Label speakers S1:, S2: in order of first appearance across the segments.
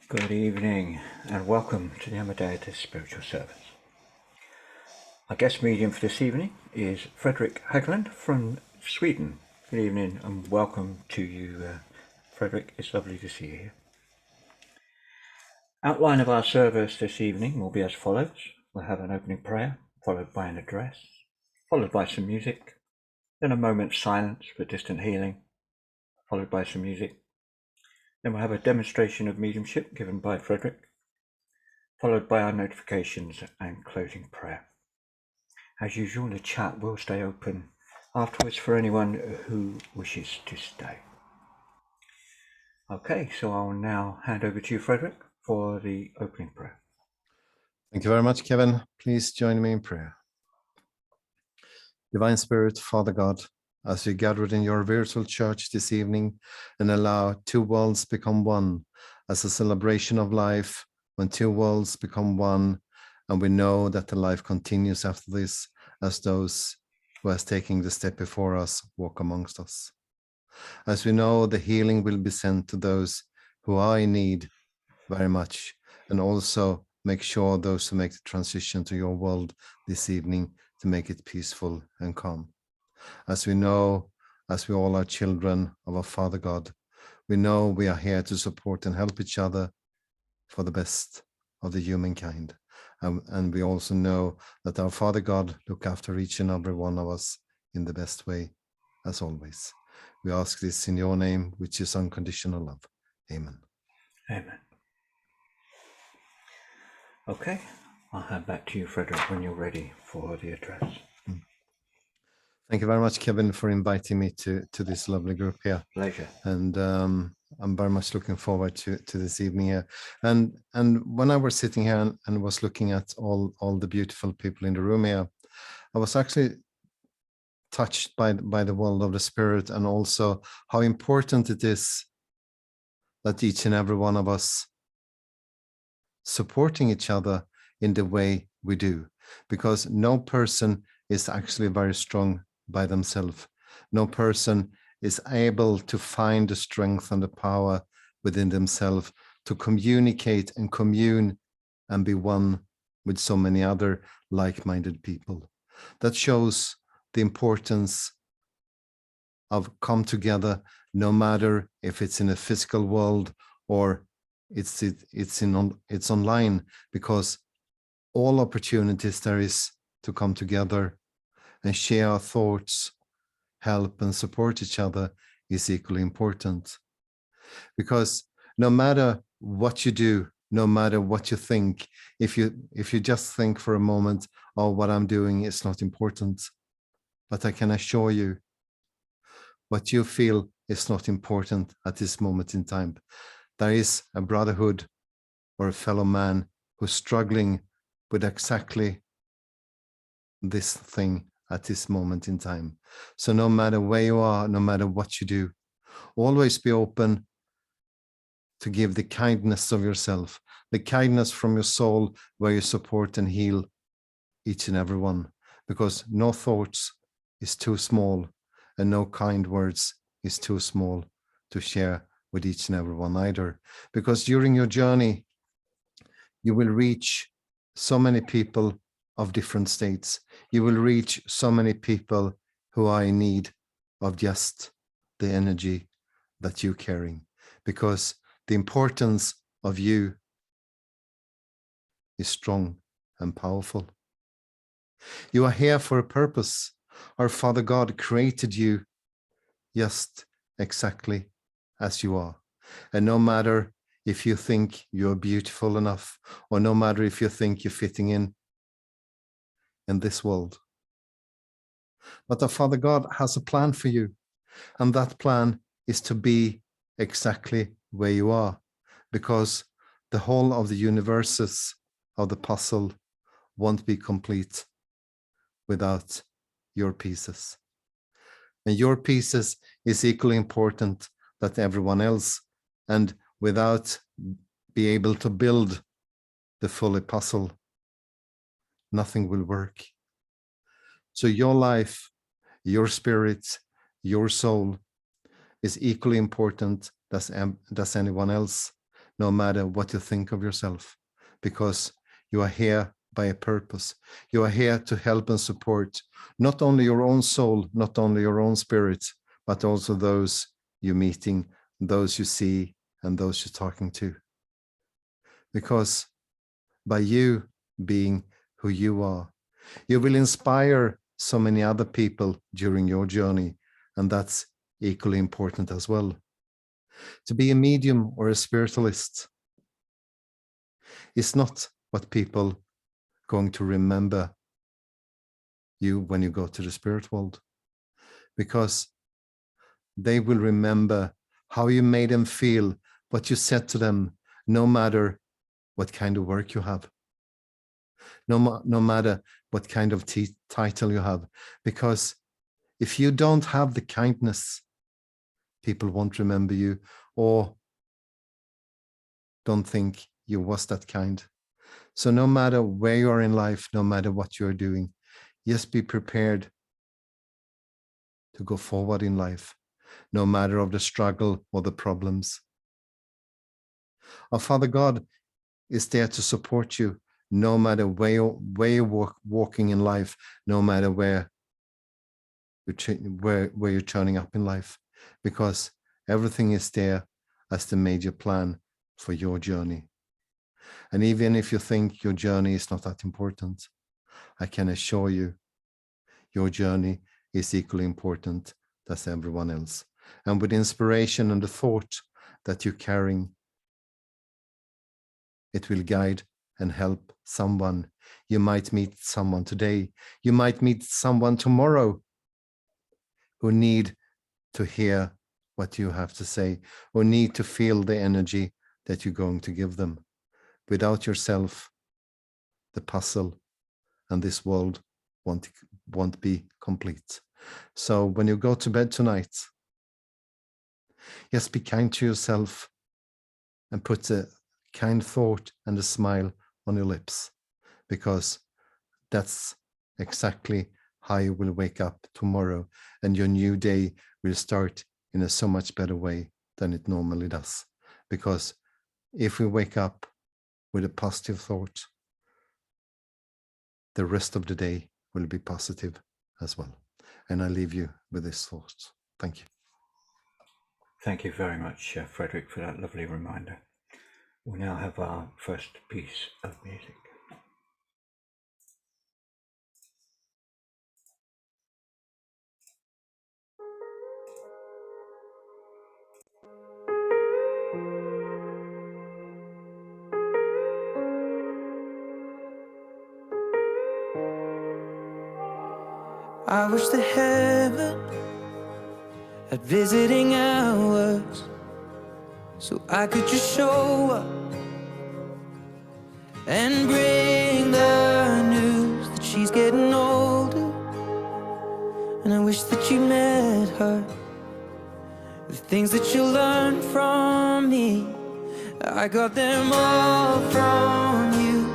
S1: Good evening and welcome to the Amadeitist spiritual service. Our guest medium for this evening is Fredrik Haglund from Sweden. Good evening and welcome to you, Fredrik. It's lovely to see you here. Outline of our service this evening will be as follows. We'll have an opening prayer, followed by an address, followed by some music, then a moment's silence for distant healing, followed by some music. Then we'll have a demonstration of mediumship given by Fredrik, followed by our notifications and closing prayer. As usual, the chat will stay open afterwards for anyone who wishes to stay. Okay, so I'll now hand over to you, Fredrik, for the opening prayer.
S2: Thank you very much, Kevin. Please join me in prayer. Divine Spirit, Father God, as we gathered in your virtual church this evening and allow two worlds become one as a celebration of life, when two worlds become one, and we know that the life continues after this as those who are taking the step before us walk amongst us. As we know, the healing will be sent to those who are in need very much, and also make sure those who make the transition to your world this evening to make it peaceful and calm. As we know, as we all are children of our Father God, we know we are here to support and help each other for the best of the humankind. And we also know that our Father God look after each and every one of us in the best way, as always. We ask this in your name, which is unconditional love. Amen.
S1: Amen. Okay, I'll hand back to you, Fredrik, when you're ready for the address.
S2: Thank you very much, Kevin, for inviting me to this lovely group here.
S1: Pleasure.
S2: And I'm very much looking forward to this evening here. And when I was sitting here and was looking at all the beautiful people in the room here, I was actually touched by the world of the spirit, and also how important it is that each and every one of us supporting each other in the way we do, because no person is actually very strong by themselves. No person is able to find the strength and the power within themselves to communicate and commune and be one with so many other like-minded people. That shows the importance of come together, no matter if it's in a physical world or it's online, because all opportunities there is to come together and share our thoughts, help and support each other is equally important. Because no matter what you do, no matter what you think, if you just think for a moment, oh, what I'm doing is not important, but I can assure you, what you feel is not important at this moment in time. There is a brotherhood or a fellow man who's struggling with exactly this thing at this moment in time. So no matter where you are, no matter what you do, always be open to give the kindness of yourself, the kindness from your soul, where you support and heal each and every one, because no thoughts is too small and no kind words is too small to share with each and every one either. Because during your journey, you will reach so many people of different states. You will reach so many people who are in need of just the energy that you're carrying, because the importance of you is strong and powerful. You are here for a purpose. Our Father God created you just exactly as you are. And no matter if you think you're beautiful enough, or no matter if you think you're fitting in this world, but our Father God has a plan for you. And that plan is to be exactly where you are, because the whole of the universes of the puzzle won't be complete without your pieces. And your pieces is equally important than everyone else. And without be able to build the fully puzzle, nothing will work. So your life, your spirit, your soul is equally important as anyone else, no matter what you think of yourself, because you are here by a purpose. You are here to help and support not only your own soul, not only your own spirit, but also those you're meeting, those you see, and those you're talking to. Because by you being who you are, you will inspire so many other people during your journey, and that's equally important as well. To be a medium or a spiritualist is not what people going to remember you when you go to the spirit world, because they will remember how you made them feel, what you said to them, no matter what kind of work you have, no matter what kind of title you have. Because if you don't have the kindness, people won't remember you or don't think you was that kind. So no matter where you are in life, no matter what you're doing, just be prepared to go forward in life, no matter of the struggle or the problems. Our Father God is there to support you, no matter where you're walking in life, no matter where you're turning up in life, because everything is there as the major plan for your journey. And even if you think your journey is not that important, I can assure you, your journey is equally important as everyone else. And with inspiration and the thought that you're carrying, it will guide and help someone. You might meet someone today. You might meet someone tomorrow who need to hear what you have to say, or need to feel the energy that you're going to give them. Without yourself, the puzzle and this world won't be complete. So when you go to bed tonight, just be kind to yourself and put a kind thought and a smile on your lips, because that's exactly how you will wake up tomorrow, and your new day will start in a so much better way than it normally does. Because if we wake up with a positive thought, the rest of the day will be positive as well. And I leave you with this thought. Thank you.
S1: Thank you very much, Fredrik, for that lovely reminder. We'll now have our first piece of music.
S3: I wish that heaven had visiting hours, so I could just show up and bring the news that she's getting older. And I wish that you met her, the things that you learned from me, I got them all from you.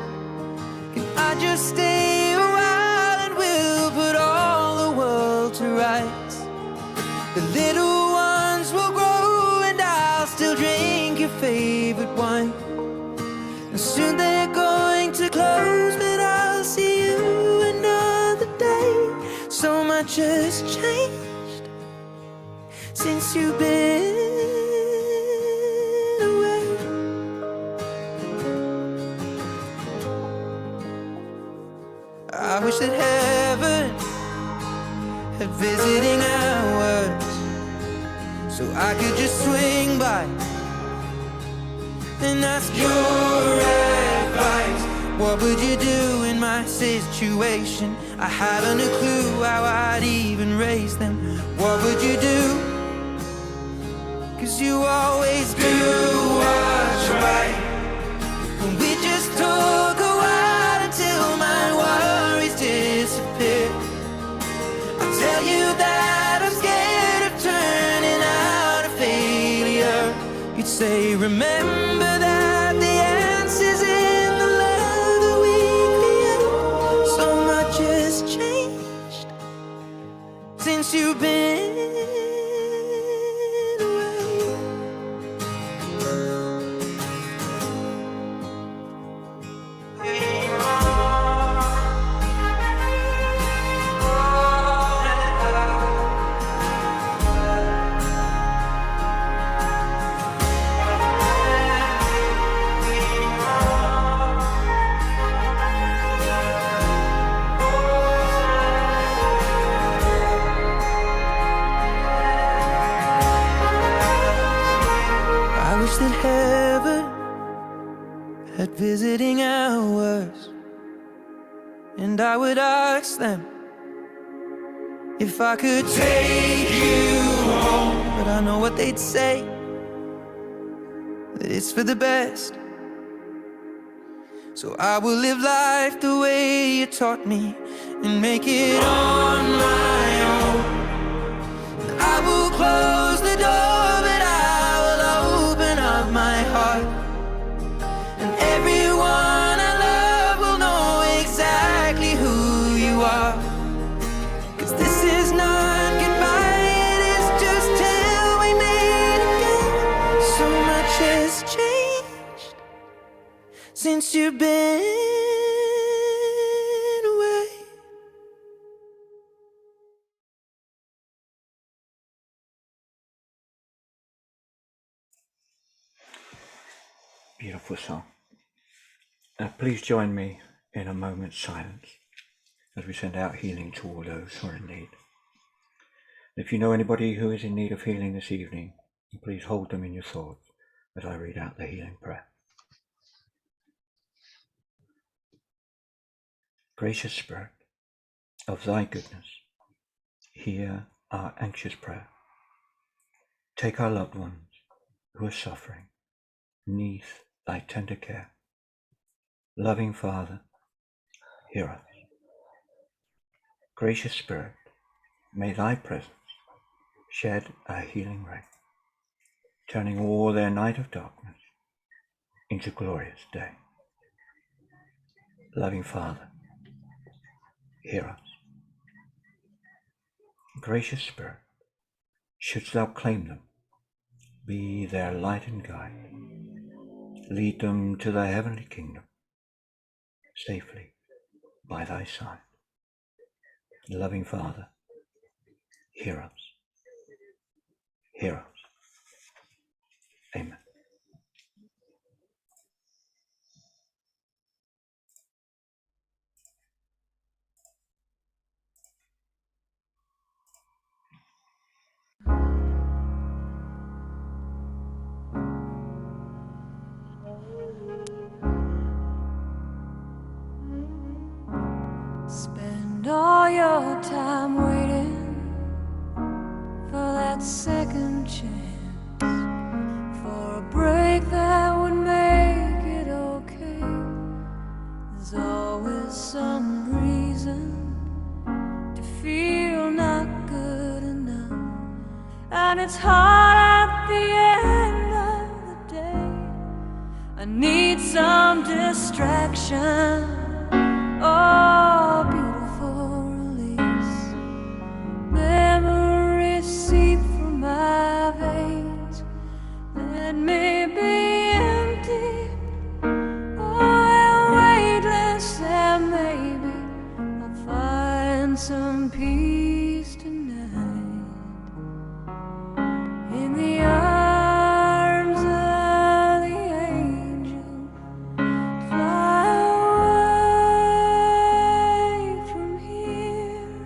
S3: Can I just stay a while and we'll put all the world to rights? The little ones will grow and I'll still drink your favorite wine. And soon they're going to close, but I'll see you another day. So much has changed since you've been away. I wish that heaven had visiting hours, so I could just swing by and ask your advice. What would you do in my situation? I haven't a clue how I'd even raise them. What would you do? 'Cause you always do what's right. And we just talk a while until my worries disappear. I'll tell you that I'm scared of turning out a failure. You'd say, remember that the answer's in the love that we create. So much has changed since you've been away. wish that heaven had visiting hours, and I would ask them if I could take you home. But I know what they'd say, that it's for the best. So I will live life the way you taught me and make it on my own. I will close the door, but I will open up my heart, and everyone I love will know exactly who you are. 'Cause this is not goodbye, it is just till we meet again. So much has changed since you've been away.
S1: Beautiful song. Please join me in a moment's silence as we send out healing to all those who are in need. If you know anybody who is in need of healing this evening, please hold them in your thoughts as I read out the healing prayer. Gracious Spirit, of thy goodness, hear our anxious prayer. Take our loved ones who are suffering, neath thy tender care. Loving Father, hear us. Gracious Spirit, may thy presence shed a healing ray, turning all their night of darkness into glorious day. Loving Father, hear us. Gracious Spirit, shouldst thou claim them, be their light and guide. Lead them to the heavenly kingdom, safely by thy side. Loving Father, hear us. Hear us. Amen.
S4: Spend all your time waiting for that second chance, for a break that would make it okay. There's always some reason to feel not good enough, and it's hard at the end of the day. I need some distraction. Oh, beautiful release. Memories seep from my veins. Let me be empty. Oh, weightless, and maybe I'll find some peace tonight. In the arms of the angel, fly away from here,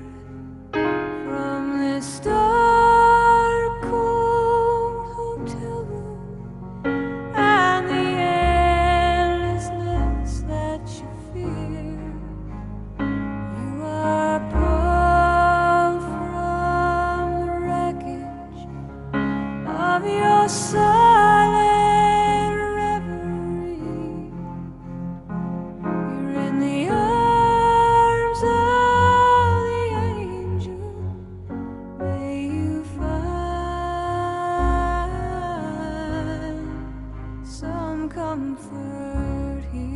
S4: from this dark, cold hotel room, and the endlessness that you fear. You are pulled from the wreckage of your silent reverie. You're in the arms of the angel. May you find some comfort here.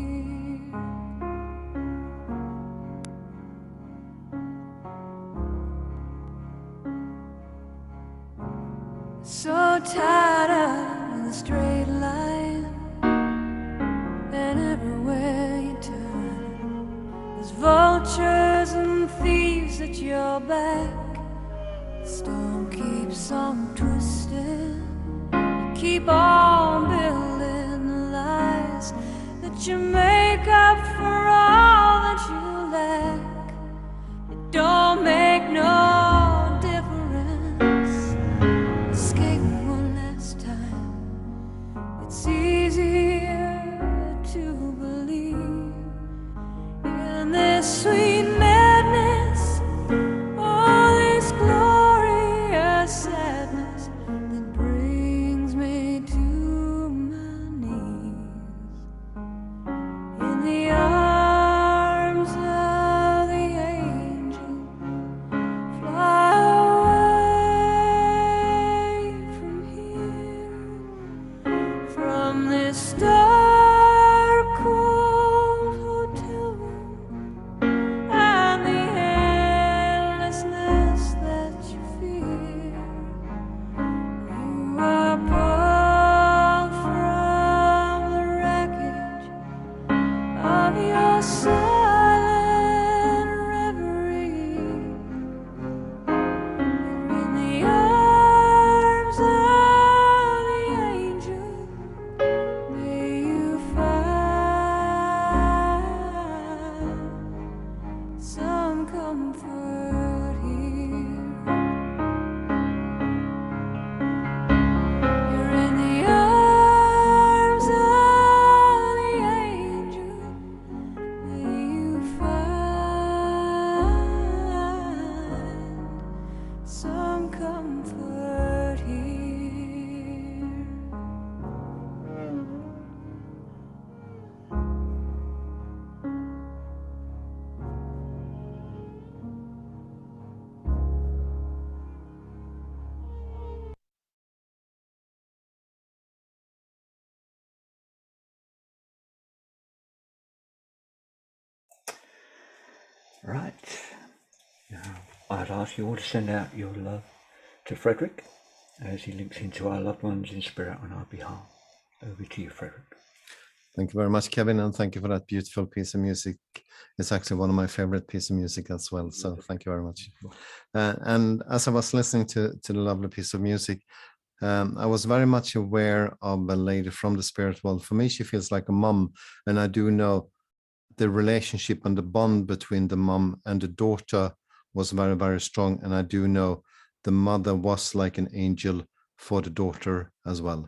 S4: So tired of the straight line, and everywhere you turn, there's vultures and thieves at your back. The storm keeps on twisting. You keep on building the lies that you make up for all that you lack. It don't make no difference. Escape one last time. from this star-cold hotel room and the endlessness that you fear. You are pulled from the wreckage of your silent reverie. You're in the arms of the angel. May you find some comfort here. You're in the arms of the angel. May you find some comfort here.
S1: Right. Now, I'd ask you all to send out your love to Fredrik as he links into our loved ones in spirit on our behalf. Over to you, Fredrik.
S2: Thank you very much, Kevin, and thank you for that beautiful piece of music. It's actually one of my favorite pieces of music as well, so thank you very much. And as I was listening to the lovely piece of music, I was very much aware of a lady from the spirit world. For me, she feels like a mom, and I do know the relationship and the bond between the mom and the daughter was very, very strong. And I do know the mother was like an angel for the daughter as well.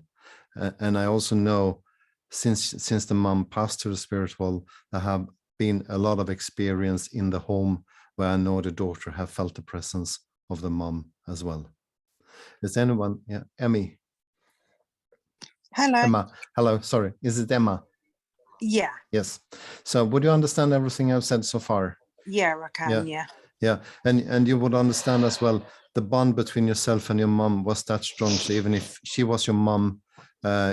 S2: And I also know since the mom passed to the spirit world, there have been a lot of experience in the home where I know the daughter have felt the presence of the mom as well. Is anyone? Yeah, Emmy.
S5: Hello.
S2: Emma. Hello. Sorry. Is it Emma?
S5: Yeah.
S2: Yes. So would you understand everything I've said so far?
S5: Yeah, I can. Yeah.
S2: Yeah. And you would understand as well, the bond between yourself and your mom was that strong. So even if she was your mom,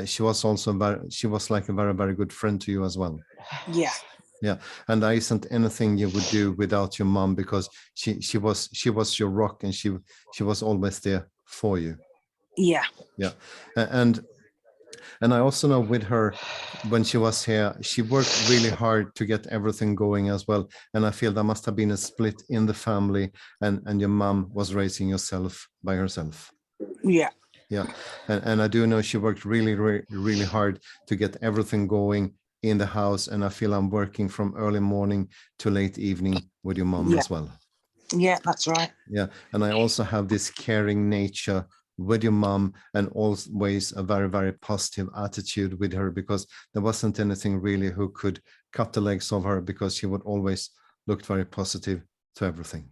S2: she was also she was like a very, very good friend to you as well.
S5: Yeah.
S2: Yeah. And there isn't anything you would do without your mom, because she was your rock, and she was always there for you.
S5: Yeah.
S2: Yeah. And I also know with her, when she was here, she worked really hard to get everything going as well. And I feel there must have been a split in the family, and your mom was raising yourself by herself.
S5: Yeah.
S2: Yeah. And I do know she worked really, really, really hard to get everything going in the house. And I feel I'm working from early morning to late evening with your mom as well.
S5: Yeah, that's right.
S2: Yeah. And I also have this caring nature with your mom, and always a very, very positive attitude with her, because there wasn't anything really who could cut the legs of her, because she would always look very positive to everything.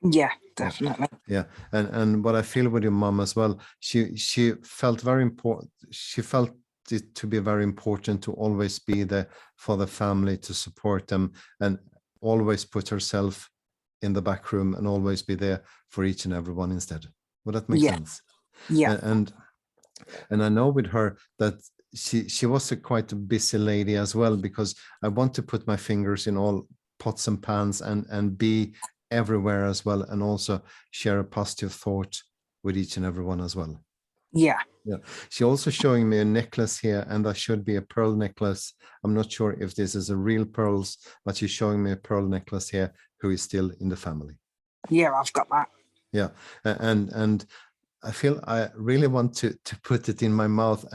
S5: Yeah, definitely.
S2: Yeah. And what I feel with your mom as well, she felt very important. She felt it to be very important to always be there for the family, to support them, and always put herself in the back room and always be there for each and everyone instead. Would that make sense?
S5: Yeah.
S2: And I know with her that she was a quite a busy lady as well, because I want to put my fingers in all pots and pans and be everywhere as well, and also share a positive thought with each and everyone as well.
S5: Yeah.
S2: Yeah. She also showing me a necklace here, and that should be a pearl necklace. I'm not sure if this is a real pearls, but she's showing me a pearl necklace here, who is still in the family.
S5: Yeah, I've got that.
S2: Yeah. And I feel I really want to put it in my mouth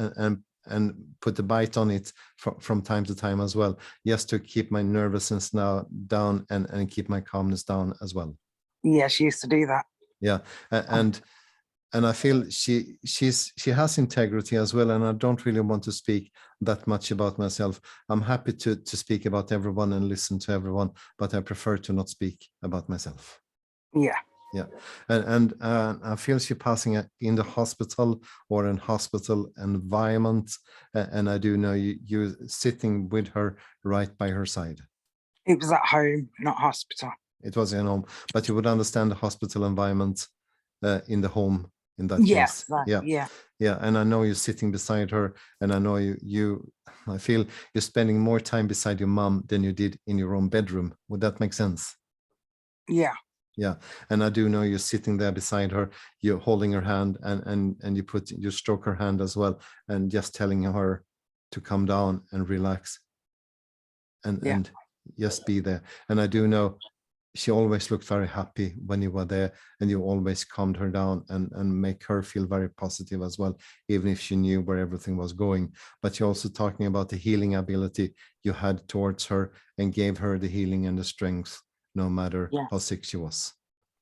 S2: and put a bite on it from time to time as well, just to keep my nervousness now down and keep my calmness down as well.
S5: Yeah, she used to do that.
S2: Yeah. And I feel she has integrity as well. And I don't really want to speak that much about myself. I'm happy to speak about everyone and listen to everyone, but I prefer to not speak about myself.
S5: Yeah.
S2: Yeah. And I feel she passing in the hospital or in hospital environment. And I do know you sitting with her right by her side.
S5: It was at home, not hospital.
S2: It was in home, but you would understand the hospital environment in the home in that
S5: Yes,
S2: case.
S5: right,
S2: Yeah.
S5: yeah.
S2: Yeah, and I know you're sitting beside her, and I know I feel you're spending more time beside your mom than you did in your own bedroom. Would that make sense?
S5: Yeah,
S2: Yeah, and I do know you're sitting there beside her, you're holding her hand, and you stroke her hand as well, and just telling her to come down and relax,
S5: Yeah.
S2: and just be there. And I do know she always looked very happy when you were there, and you always calmed her down and make her feel very positive as well, even if she knew where everything was going. But you're also talking about the healing ability you had towards her, and gave her the healing and the strength, no matter
S5: Yeah.
S2: how sick she was.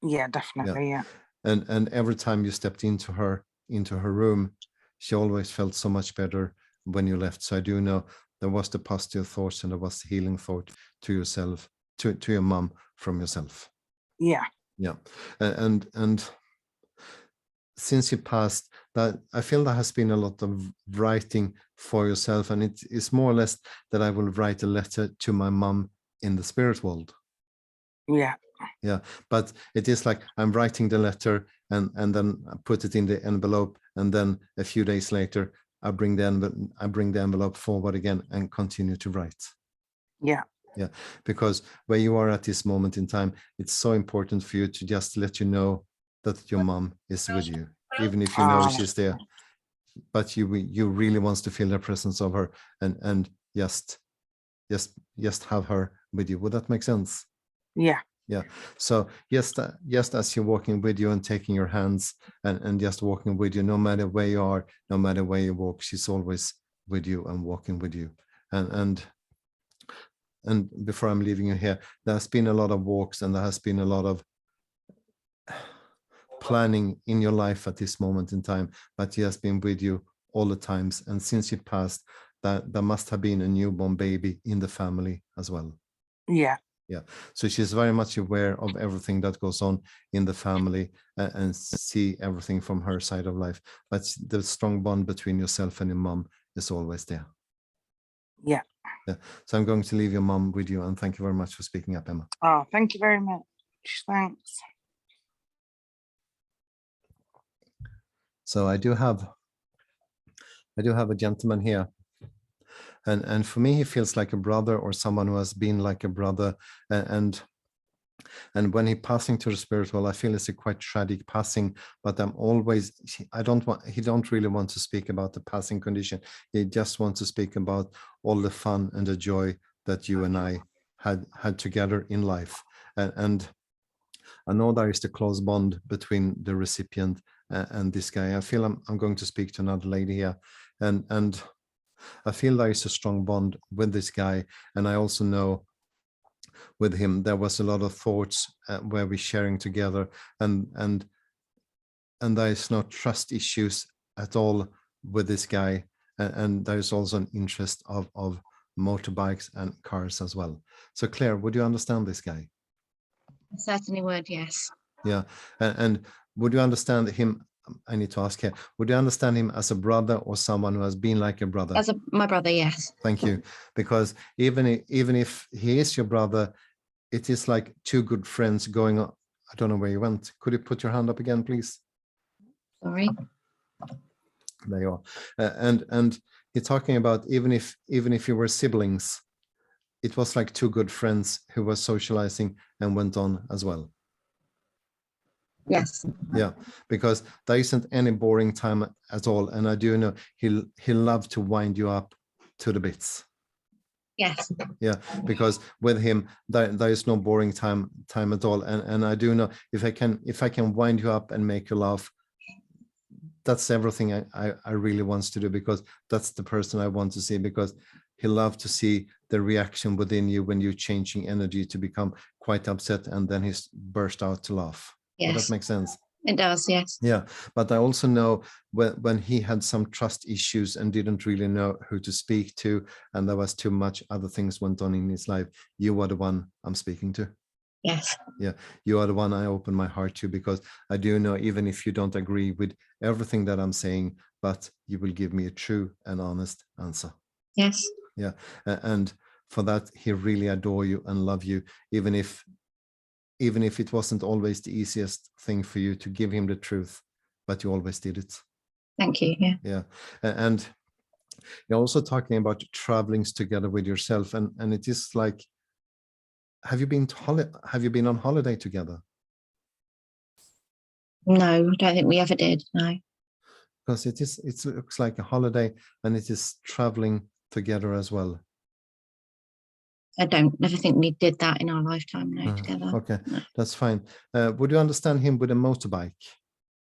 S5: Yeah, definitely. Yeah.
S2: And every time you stepped into her room, she always felt so much better when you left. So I do know there was the positive thoughts, and there was the healing thought to yourself, to your mom, from yourself.
S5: Yeah.
S2: Yeah. And since you passed, that I feel there has been a lot of writing for yourself, and it is more or less that I will write a letter to my mom in the spirit world.
S5: Yeah.
S2: Yeah, but it is like I'm writing the letter, and then I put it in the envelope, and then a few days later I bring the envelope forward again and continue to write.
S5: Yeah.
S2: Yeah, because where you are at this moment in time, it's so important for you to just let you know that your mom is with you, even if you know she's there, but you really wants to feel the presence of her, and just have her with you. Would that make sense?
S5: Yeah.
S2: Yeah. So just as you're walking with you and taking your hands, and just walking with you, no matter where you are, no matter where you walk, she's always with you and walking with you. And before I'm leaving you here, there's been a lot of walks, and there has been a lot of planning in your life at this moment in time, but she has been with you all the times. And since you passed, that there must have been a newborn baby in the family as well.
S5: Yeah.
S2: Yeah, so she's very much aware of everything that goes on in the family, and see everything from her side of life. But the strong bond between yourself and your mom is always there.
S5: Yeah.
S2: Yeah. So I'm going to leave your mom with you, and thank you very much for speaking up, Emma.
S5: Oh, thank you very much. Thanks.
S2: So I do have a gentleman here. And for me, he feels like a brother, or someone who has been like a brother. And when he passing to the spiritual, I feel it's a quite tragic passing. But he don't really want to speak about the passing condition. He just wants to speak about all the fun and the joy that you and I had together in life. And I know there is the close bond between the recipient and this guy. I feel I'm going to speak to another lady here, and I feel there is a strong bond with this guy. And I also know with him there was a lot of thoughts where we're sharing together, and there is no trust issues at all with this guy, and there is also an interest of motorbikes and cars as well. So Claire, would you understand this guy?
S6: I certainly would, yes.
S2: Yeah, and would you understand him? I need to ask here, would you understand him as a brother, or someone who has been like a brother?
S6: As my brother, yes.
S2: Thank you. Because even if he is your brother, it is like two good friends going on. I don't know where you went. Could you put your hand up again, please?
S6: Sorry.
S2: There you are. And you're talking about even if you were siblings, it was like two good friends who were socializing and went on as well.
S6: Yes.
S2: Yeah, because there isn't any boring time at all. And I do know he'll love to wind you up to the bits.
S6: Yes.
S2: Yeah, because with him there is no boring time at all. And I do know if I can wind you up and make you laugh, that's everything I really wants to do, because that's the person I want to see, because he loves to see the reaction within you when you're changing energy to become quite upset, and then he's burst out to laugh.
S6: Yes.
S2: Does that make sense?
S6: It does, yes.
S2: Yeah, but I also know when he had some trust issues and didn't really know who to speak to, and there was too much other things went on in his life, you are the one I'm speaking to.
S6: Yes.
S2: Yeah, you are the one I open my heart to, because I do know, even if you don't agree with everything that I'm saying, but you will give me a true and honest answer.
S6: Yes.
S2: Yeah, and for that, he really adore you and love you, even if it wasn't always the easiest thing for you to give him the truth, but you always did it.
S6: Thank you. Yeah.
S2: Yeah. And you're also talking about travelings together with yourself, and it is like, have you been on holiday together?
S6: No, I don't think we ever did. No.
S2: Because it looks like a holiday, and it is traveling together as well.
S6: I never think we did that in our lifetime, no, together.
S2: Okay,
S6: No.
S2: that's fine. Would you understand him with a motorbike?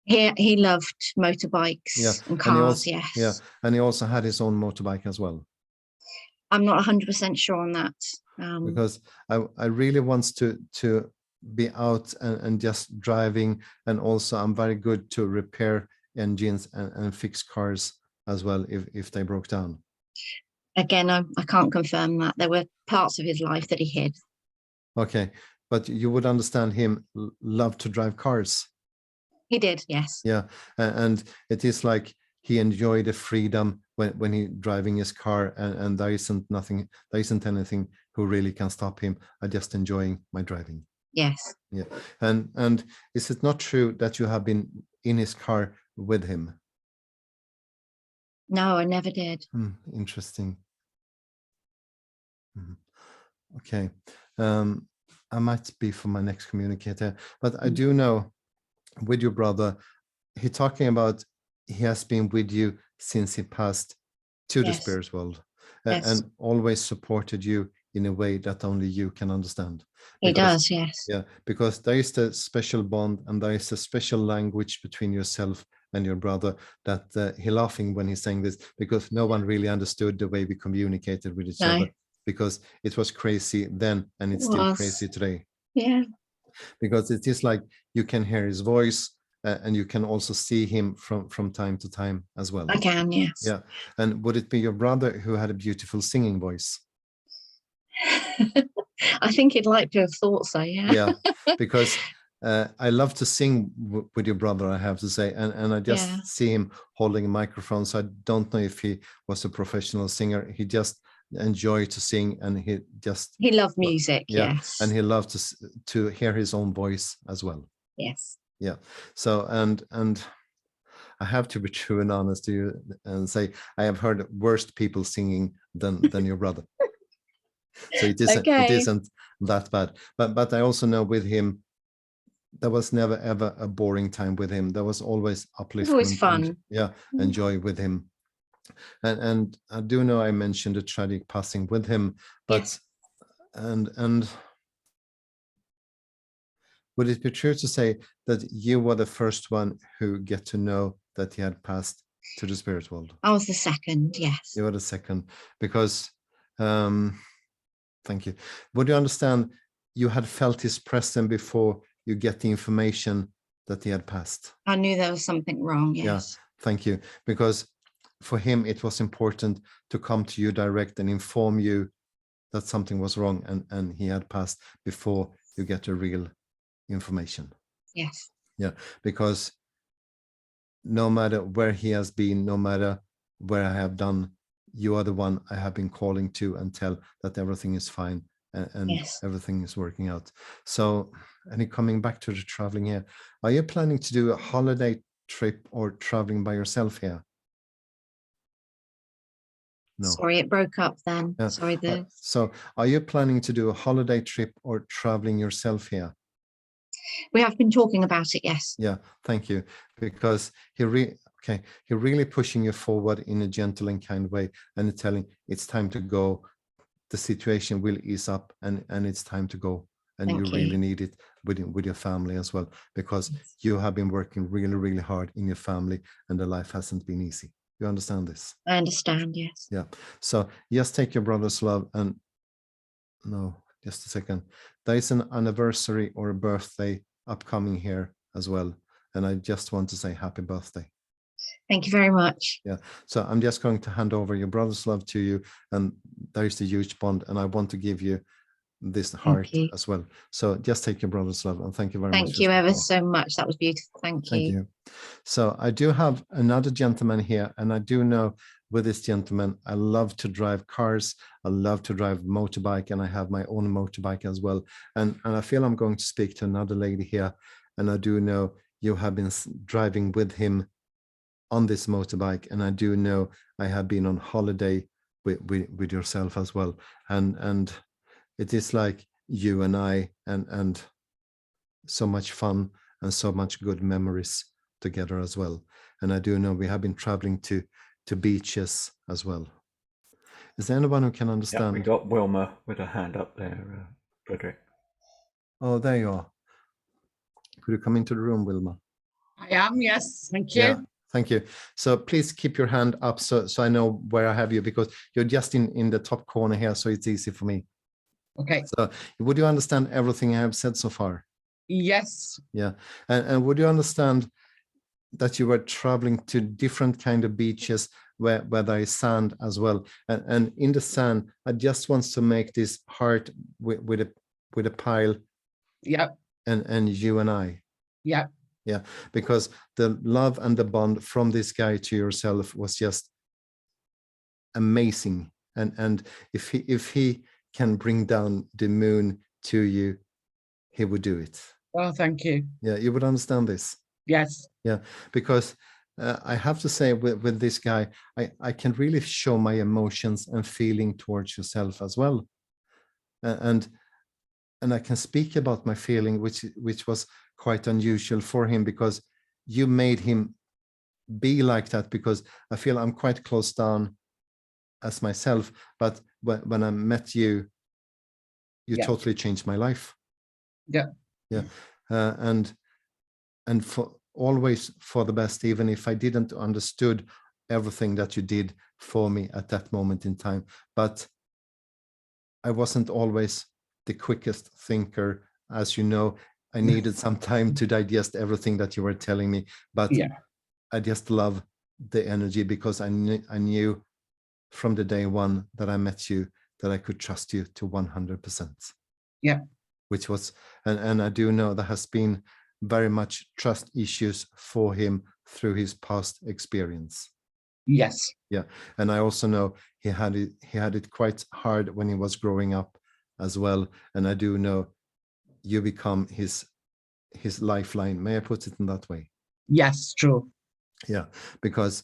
S6: He loved motorbikes
S2: Yeah,
S6: and
S2: and he
S6: cars,
S2: also,
S6: yes.
S2: yeah, and he also had his own motorbike as well.
S6: I'm not 100% sure on that.
S2: Because I really want to be out and just driving, and also I'm very good to repair engines and fix cars as well if they broke down.
S6: Again, I can't confirm that. There were parts of his life that he hid.
S2: Okay, but you would understand him love to drive cars.
S6: He did, yes.
S2: Yeah, and it is like he enjoyed the freedom when he driving his car, and there isn't anything who really can stop him. I just enjoying my driving.
S6: Yes.
S2: Yeah, and is it not true that you have been in his car with him?
S6: No, I never did.
S2: Interesting. Okay, I might be for my next communicator, but I do know with your brother, he talking about he has been with you since he passed to the
S6: Yes.
S2: spirit world,
S6: Yes.
S2: and always supported you in a way that only you can understand.
S6: He
S2: Because-
S6: does, yes.
S2: Yeah, because there is the special bond, and there is a special language between yourself and your brother that he laughing when he's saying this, because no one really understood the way we communicated with each
S6: No.
S2: other, because it was crazy then, and it's
S6: It
S2: still
S6: was.
S2: crazy today.
S6: Yeah.
S2: Because it is like you can hear his voice, and you can also see him from time to time as well.
S6: I can, yes.
S2: Yeah, and would it be your brother who had a beautiful singing voice?
S6: I think he'd like to have thought so, yeah.
S2: Yeah, because I love to sing with your brother, I have to say, and I just
S6: Yeah.
S2: see him holding a microphone, so I don't know if he was a professional singer. He just enjoyed to sing, and
S6: He loved music,
S2: yeah,
S6: yes.
S2: and he loved to hear his own voice as well.
S6: Yes.
S2: Yeah, so and I have to be true and honest to you and say I have heard worse people singing than your brother. So it isn't
S6: Okay.
S2: it isn't that bad. But I also know with him, there was never ever a boring time with him. There was always upliftment.
S6: always fun.
S2: And, yeah, and joy with him. And I do know I mentioned a tragic passing with him, but
S6: Yes.
S2: and would it be true to say that you were the first one who get to know that he had passed to the spirit world?
S6: I was the second, yes.
S2: You were the second, because thank you. Would you understand you had felt his presence before you get the information that he had passed?
S6: I knew there was something wrong, yes.
S2: Yeah, thank you. Because for him, it was important to come to you direct and inform you that something was wrong, and he had passed before you get the real information.
S6: Yes.
S2: Yeah, because no matter where he has been, no matter where I have done, you are the one I have been calling to and tell that everything is fine and
S6: Yes.
S2: everything is working out. So, and coming back to the traveling here, are you planning to do a holiday trip or traveling by yourself here? No.
S6: Sorry, it broke up then.
S2: Yeah.
S6: Sorry.
S2: So are you planning to do a holiday trip or traveling yourself here?
S6: We have been talking about it, yes.
S2: Yeah, thank you. Because he really pushing you forward in a gentle and kind way, and telling it's time to go. The situation will ease up, and it's time to go. And
S6: Thank
S2: you
S6: you.
S2: really need it with your family as well, because you have been working really, really hard in your family, and the life hasn't been easy. You understand this?
S6: I understand, yes.
S2: Yeah. So just take your brother's love, and no, just a second. There is an anniversary or a birthday upcoming here as well, and I just want to say happy birthday.
S6: Thank you very much.
S2: Yeah. So I'm just going to hand over your brother's love to you, and there is the huge bond, and I want to give you this heart
S6: you.
S2: as well. So just take your brother's love, and thank you very much.
S6: Thank you ever so much. That was beautiful. Thank you.
S2: So I do have another gentleman here, and I do know with this gentleman, I love to drive cars. I love to drive motorbike, and I have my own motorbike as well. And I feel I'm going to speak to another lady here, and I do know you have been driving with him on this motorbike, and I do know I have been on holiday with yourself as well, and it is like you and I, and so much fun and so much good memories together as well. And I do know we have been traveling to beaches as well. Is there anyone who can
S1: Yeah,
S2: understand?
S1: we got Wilma with her hand up there, Fredrik.
S2: Oh, there you are. Could you come into the room, Wilma?
S7: I am, yes, thank you.
S2: Yeah, thank you. So please keep your hand up so I know where I have you, because you're just in the top corner here, so it's easy for me.
S7: Okay,
S2: So would you understand everything I have said so far?
S7: yes,
S2: Yeah. And would you understand that you were traveling to different kind of beaches where there is sand as well? And in the sand, I just want to make this heart with a pile,
S7: yeah,
S2: and you and I.
S7: yeah,
S2: Yeah, because the love and the bond from this guy to yourself was just amazing. And if he can bring down the moon to you, he would do it.
S7: oh, thank you.
S2: Yeah, you would understand this.
S7: Yes,
S2: Yeah, because I have to say with this guy, I can really show my emotions and feeling towards yourself as well. And I can speak about my feeling, which was quite unusual for him, because you made him be like that, because I feel I'm quite close down as myself. But when I met you, you
S7: Yeah.
S2: totally changed my life.
S7: Yeah.
S2: Yeah. And for always for the best, even if I didn't understood everything that you did for me at that moment in time. But I wasn't always the quickest thinker. As you know, I needed some time to digest everything that you were telling me, but
S7: yeah,
S2: I just love the energy, because I knew from the day one that I met you that I could trust you to 100%.
S7: yeah,
S2: Which was, and I do know there has been very much trust issues for him through his past experience.
S7: yes,
S2: Yeah, and I also know he had it quite hard when he was growing up as well. And I do know you become his lifeline. May I put it in that way?
S7: yes, true.
S2: Yeah, because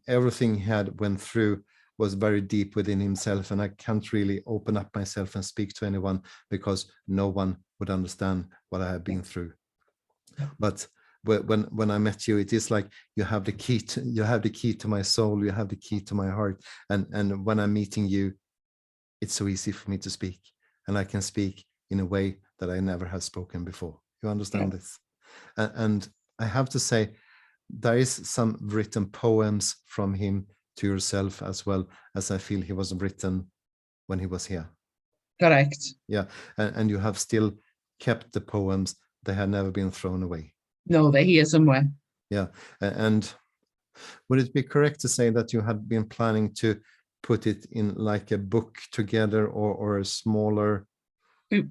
S2: everything he had went through was very deep within himself, and I can't really open up myself and speak to anyone, because no one would understand what I have been through. But when I met you, it is like you have the key to my soul, you have the key to my heart, and when I'm meeting you, it's so easy for me to speak, and I can speak in a way that I never have spoken before. You understand this? And I have to say, there is some written poems from him to yourself, as well as I feel he was written when he was here.
S7: Correct.
S2: Yeah, and you have still kept the poems. They have never been thrown away.
S7: No, they're here somewhere.
S2: Yeah, and would it be correct to say that you had been planning to put it in like a book together, or a smaller?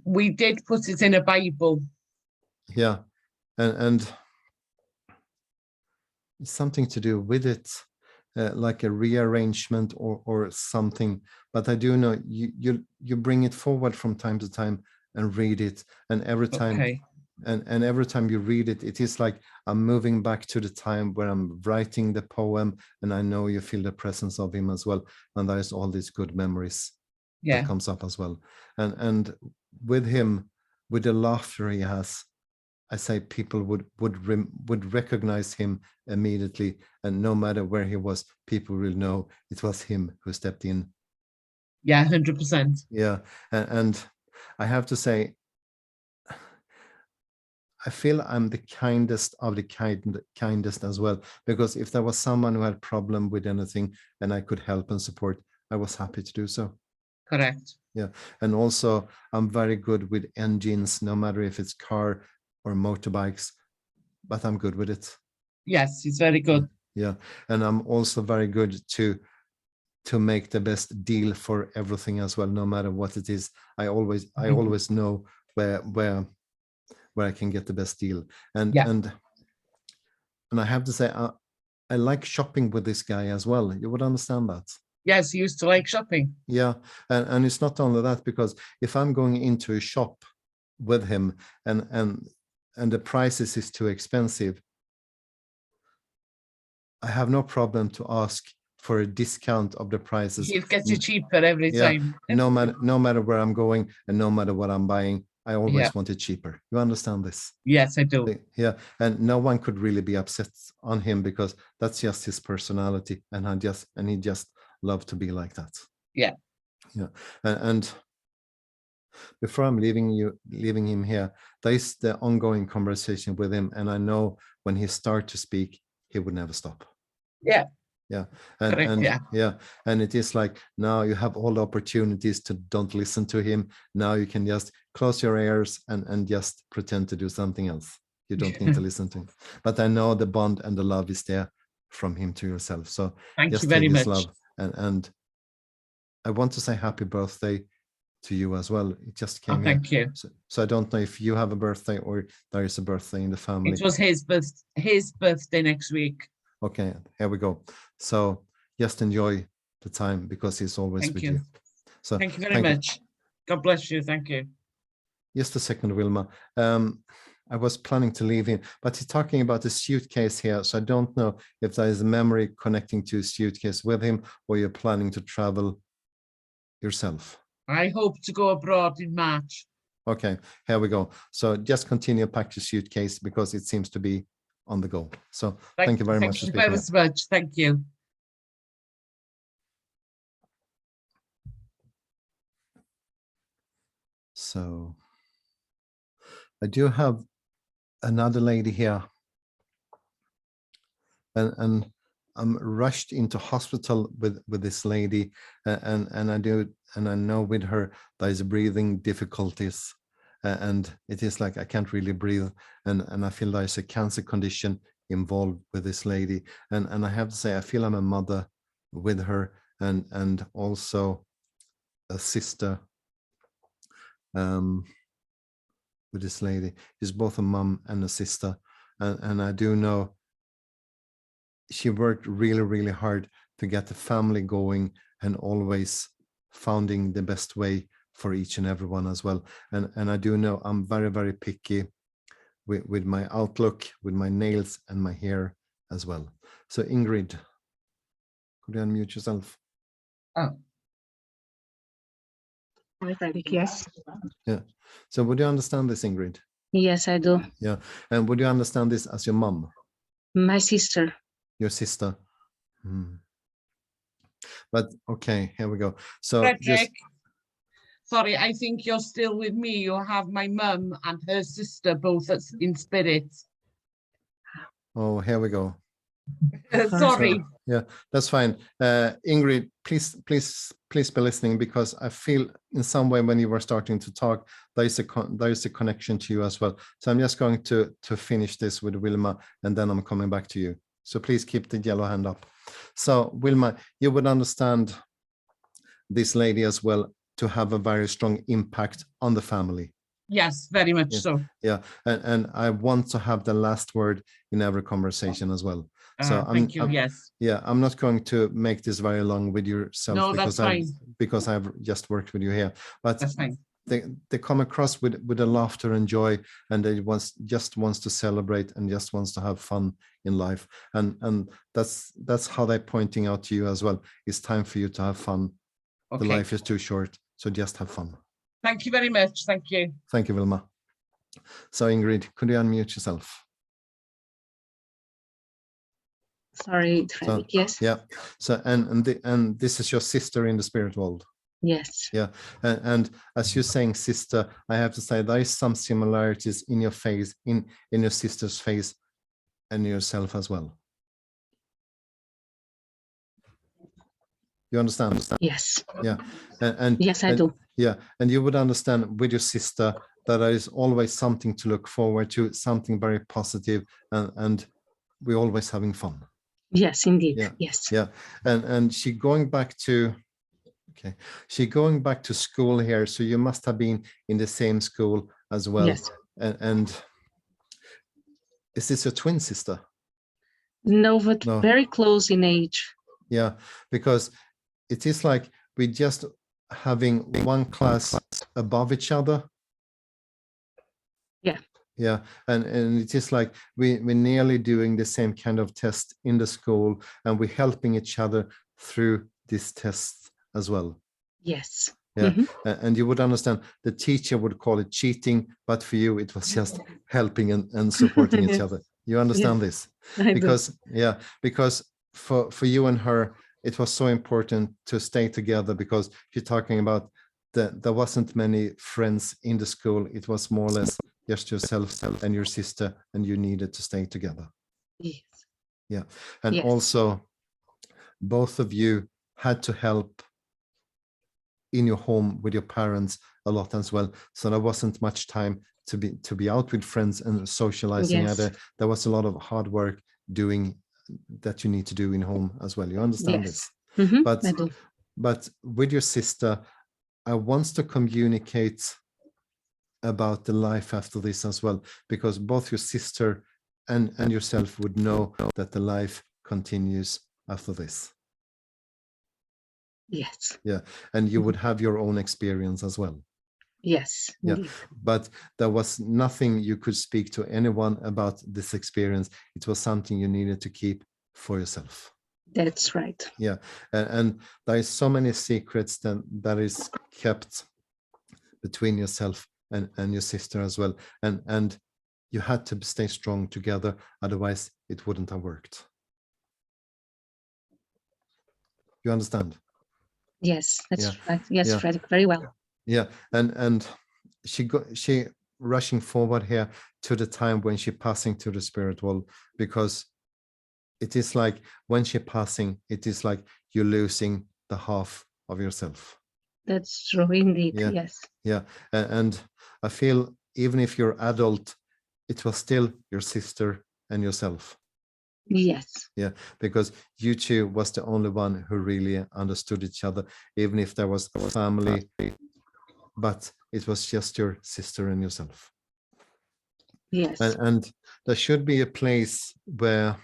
S7: We did put it in a Bible.
S2: Yeah, and something to do with it, like a rearrangement or something. But I do know you bring it forward from time to time and read it, and every time,
S7: Okay.
S2: and every time you read it, it is like I'm moving back to the time where I'm writing the poem, and I know you feel the presence of him as well, and there's all these good memories
S7: Yeah,
S2: that comes up as well. And with him, with the laughter he has, I say people would recognize him immediately, and no matter where he was, people will know it was him who stepped in.
S7: yeah, 100%.
S2: Yeah, and I have to say, I feel I'm the kindest of the kindest as well, because if there was someone who had a problem with anything and I could help and support, I was happy to do so.
S7: Correct.
S2: Yeah, and also I'm very good with engines, no matter if it's car or motorbikes, but I'm good with it.
S7: Yes, it's very good.
S2: Yeah, and I'm also very good to make the best deal for everything as well, no matter what it is. I always know where I can get the best deal. And
S7: Yeah.
S2: and I have to say, I like shopping with this guy as well. You would understand that.
S7: Yes, he used to like shopping.
S2: Yeah, and it's not only that, because if I'm going into a shop with him, and the prices is too expensive, I have no problem to ask for a discount of the prices.
S7: He'll get you cheaper every
S2: Yeah,
S7: time.
S2: no matter where I'm going and no matter what I'm buying, I always
S7: Yeah.
S2: want it cheaper. You understand this?
S7: Yes, I do.
S2: Yeah, and no one could really be upset on him because that's just his personality, and he just loved to be like that.
S7: Yeah.
S2: Yeah, and before I'm leaving him here, there is the ongoing conversation with him, and I know when he starts to speak, he would never stop.
S7: Yeah.
S2: Yeah,
S7: Correct,
S2: and
S7: yeah.
S2: yeah, and it is like now you have all the opportunities to don't listen to him. Now you can just close your ears and just pretend to do something else. You don't need to listen to him. But I know the bond and the love is there from him to yourself. So
S7: Thank
S2: just
S7: you very
S2: take this
S7: much.
S2: love, and I want to say happy birthday to you as well. It just
S7: Oh,
S2: came here.
S7: thank you.
S2: So I don't know if you have a birthday or there is a birthday in the family.
S7: It was his birthday next week.
S2: Okay, here we go. So just enjoy the time because he's always
S7: Thank
S2: with
S7: you.
S2: you. So
S7: Thank you very much. God bless you. Thank you.
S2: Just a second, Wilma. I was planning to leave him, but he's talking about a suitcase here. So I don't know if there is a memory connecting to a suitcase with him or you're planning to travel yourself.
S7: I hope to go abroad in March.
S2: Okay, here we go. So just continue to pack your suitcase because it seems to be on the go. So thank you very much for
S7: Thank you
S2: speaking.
S7: very much. Thank you.
S2: So I do have another lady here, and I'm rushed into hospital with this lady, and I know with her there is breathing difficulties, and it is like I can't really breathe, and I feel there's a cancer condition involved with this lady, and I have to say I feel I'm a mother with her, and also a sister with this lady. She's both a mom and a sister, and I do know she worked really, really hard to get the family going and always finding the best way for each and everyone as well. And I do know I'm very, very picky with my outlook, with my nails and my hair as well. So Ingrid, could you unmute yourself?
S7: Oh,
S6: Hi, Fredrik. Yes.
S2: Yeah. So would you understand this, Ingrid?
S6: Yes, I do.
S2: Yeah. And would you understand this as your mom,
S6: My sister.
S2: your sister? Hmm. But okay, here we go. So
S7: Fredrik. Sorry, I think you're still with me. You have my mum and her sister both in spirit.
S2: oh, here we go.
S7: Sorry.
S2: So, yeah, that's fine. Ingrid, please be listening because I feel in some way when you were starting to talk, there is a connection to you as well. So I'm just going to finish this with Wilma and then I'm coming back to you. So please keep the yellow hand up. So Wilma, you would understand this lady as well to have a very strong impact on the family.
S7: Yes, very much so.
S2: Yeah, and I want to have the last word in every conversation as well. So
S7: thank you. Yes.
S2: Yeah, I'm not going to make this very long with yourself.
S7: No, that's fine.
S2: Because I've just worked with you here. But
S7: that's fine.
S2: They come across with a laughter and joy, and they just wants to celebrate and just wants to have fun in life. And that's how they're pointing out to you as well. It's time for you to have fun.
S7: Okay.
S2: The life is too short, so just have fun.
S7: Thank you very much. Thank you.
S2: Thank you, Wilma. So Ingrid, could you unmute yourself?
S6: Sorry, Fredrik. Yes.
S2: Yeah. So and this is your sister in the spirit world.
S6: Yes.
S2: Yeah. And as you're saying, sister, I have to say there is some similarities in your face, in your sister's face, and yourself as well. You understand?
S6: Yes.
S2: Yeah. And
S6: yes, I do.
S2: Yeah. And you would understand with your sister that there is always something to look forward to, something very positive, and we're always having fun.
S6: Yes, indeed.
S2: Yeah.
S6: Yes.
S2: Yeah. And she going back to school here. So you must have been in the same school as well.
S6: Yes.
S2: And is this your twin sister?
S6: No, but
S2: No.
S6: very close in age.
S2: Yeah, because it is like we just having one class above each other.
S6: Yeah.
S2: Yeah, and it is like we're nearly doing the same kind of test in the school, and we're helping each other through this test as well.
S6: Yes.
S2: Yeah, and you would understand the teacher would call it cheating, but for you it was just helping and supporting each
S6: Yes.
S2: other. You understand this?
S6: I do.
S2: Because for you and her, it was so important to stay together, because you're talking about there wasn't many friends in the school. It was more or less just yourself and your sister, and you needed to stay together.
S6: Yes.
S2: Yeah, and
S6: Yes.
S2: also both of you had to help in your home with your parents a lot as well. So there wasn't much time to be out with friends and socializing.
S6: Yes.
S2: There was a lot of hard work doing that you need to do in home as well. You understand
S6: Yes.
S2: this?
S6: I do.
S2: But with your sister, I want to communicate about the life after this as well, because both your sister and yourself would know that the life continues after this.
S6: Yes.
S2: Yeah, and you would have your own experience as well.
S6: Yes.
S2: Yeah,
S6: Indeed.
S2: but there was nothing you could speak to anyone about this experience. It was something you needed to keep for yourself.
S6: That's right.
S2: Yeah, and there is so many secrets that is kept between yourself and your sister as well, and you had to stay strong together, otherwise it wouldn't have worked. You understand?
S6: Yes, that's
S2: Yeah.
S6: right. Yes,
S2: Yeah.
S6: Fredrik, very well.
S2: Yeah, and she rushing forward here to the time when she passing to the spirit world, because it is like when she passing, it is like you're losing the half of yourself.
S6: That's true indeed.
S2: Yeah.
S6: Yes.
S2: Yeah, and I feel even if you're adult, it was still your sister and yourself.
S6: Yes.
S2: Yeah, because you two was the only one who really understood each other, even if there was family, but it was just your sister and yourself.
S6: Yes.
S2: And there should be a place where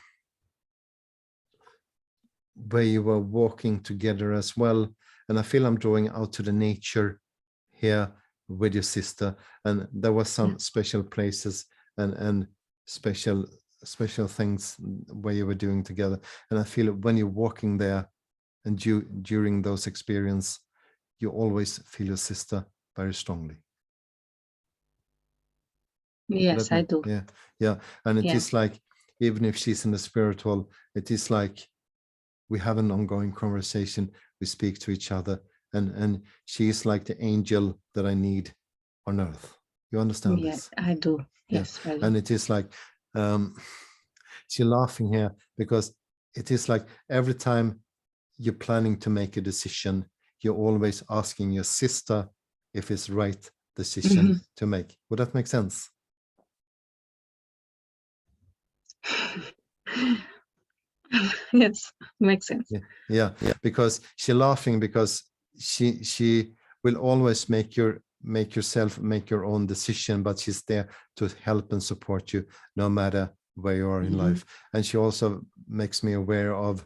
S2: you were walking together as well. And I feel I'm drawing out to the nature here with your sister, and there was some special places and special things where you were doing together. And I feel when you're walking there and during those experiences, you always feel your sister very strongly.
S6: Yes, I do.
S2: Yeah, and it
S6: Yeah.
S2: is like, even if she's in the spiritual, it is like we have an ongoing conversation, we speak to each other, and she is like the angel that I need on earth. You understand
S6: Yes,
S2: this?
S6: I do.
S2: Yeah.
S6: Yes, Fredrik.
S2: And it is like she's laughing here, because it is like every time you're planning to make a decision, you're always asking your sister if it's right decision to make. Would that make sense?
S6: Yes, makes sense.
S2: Yeah, because she's laughing because she will always make your own decision, but she's there to help and support you no matter where you are in life. And she also makes me aware of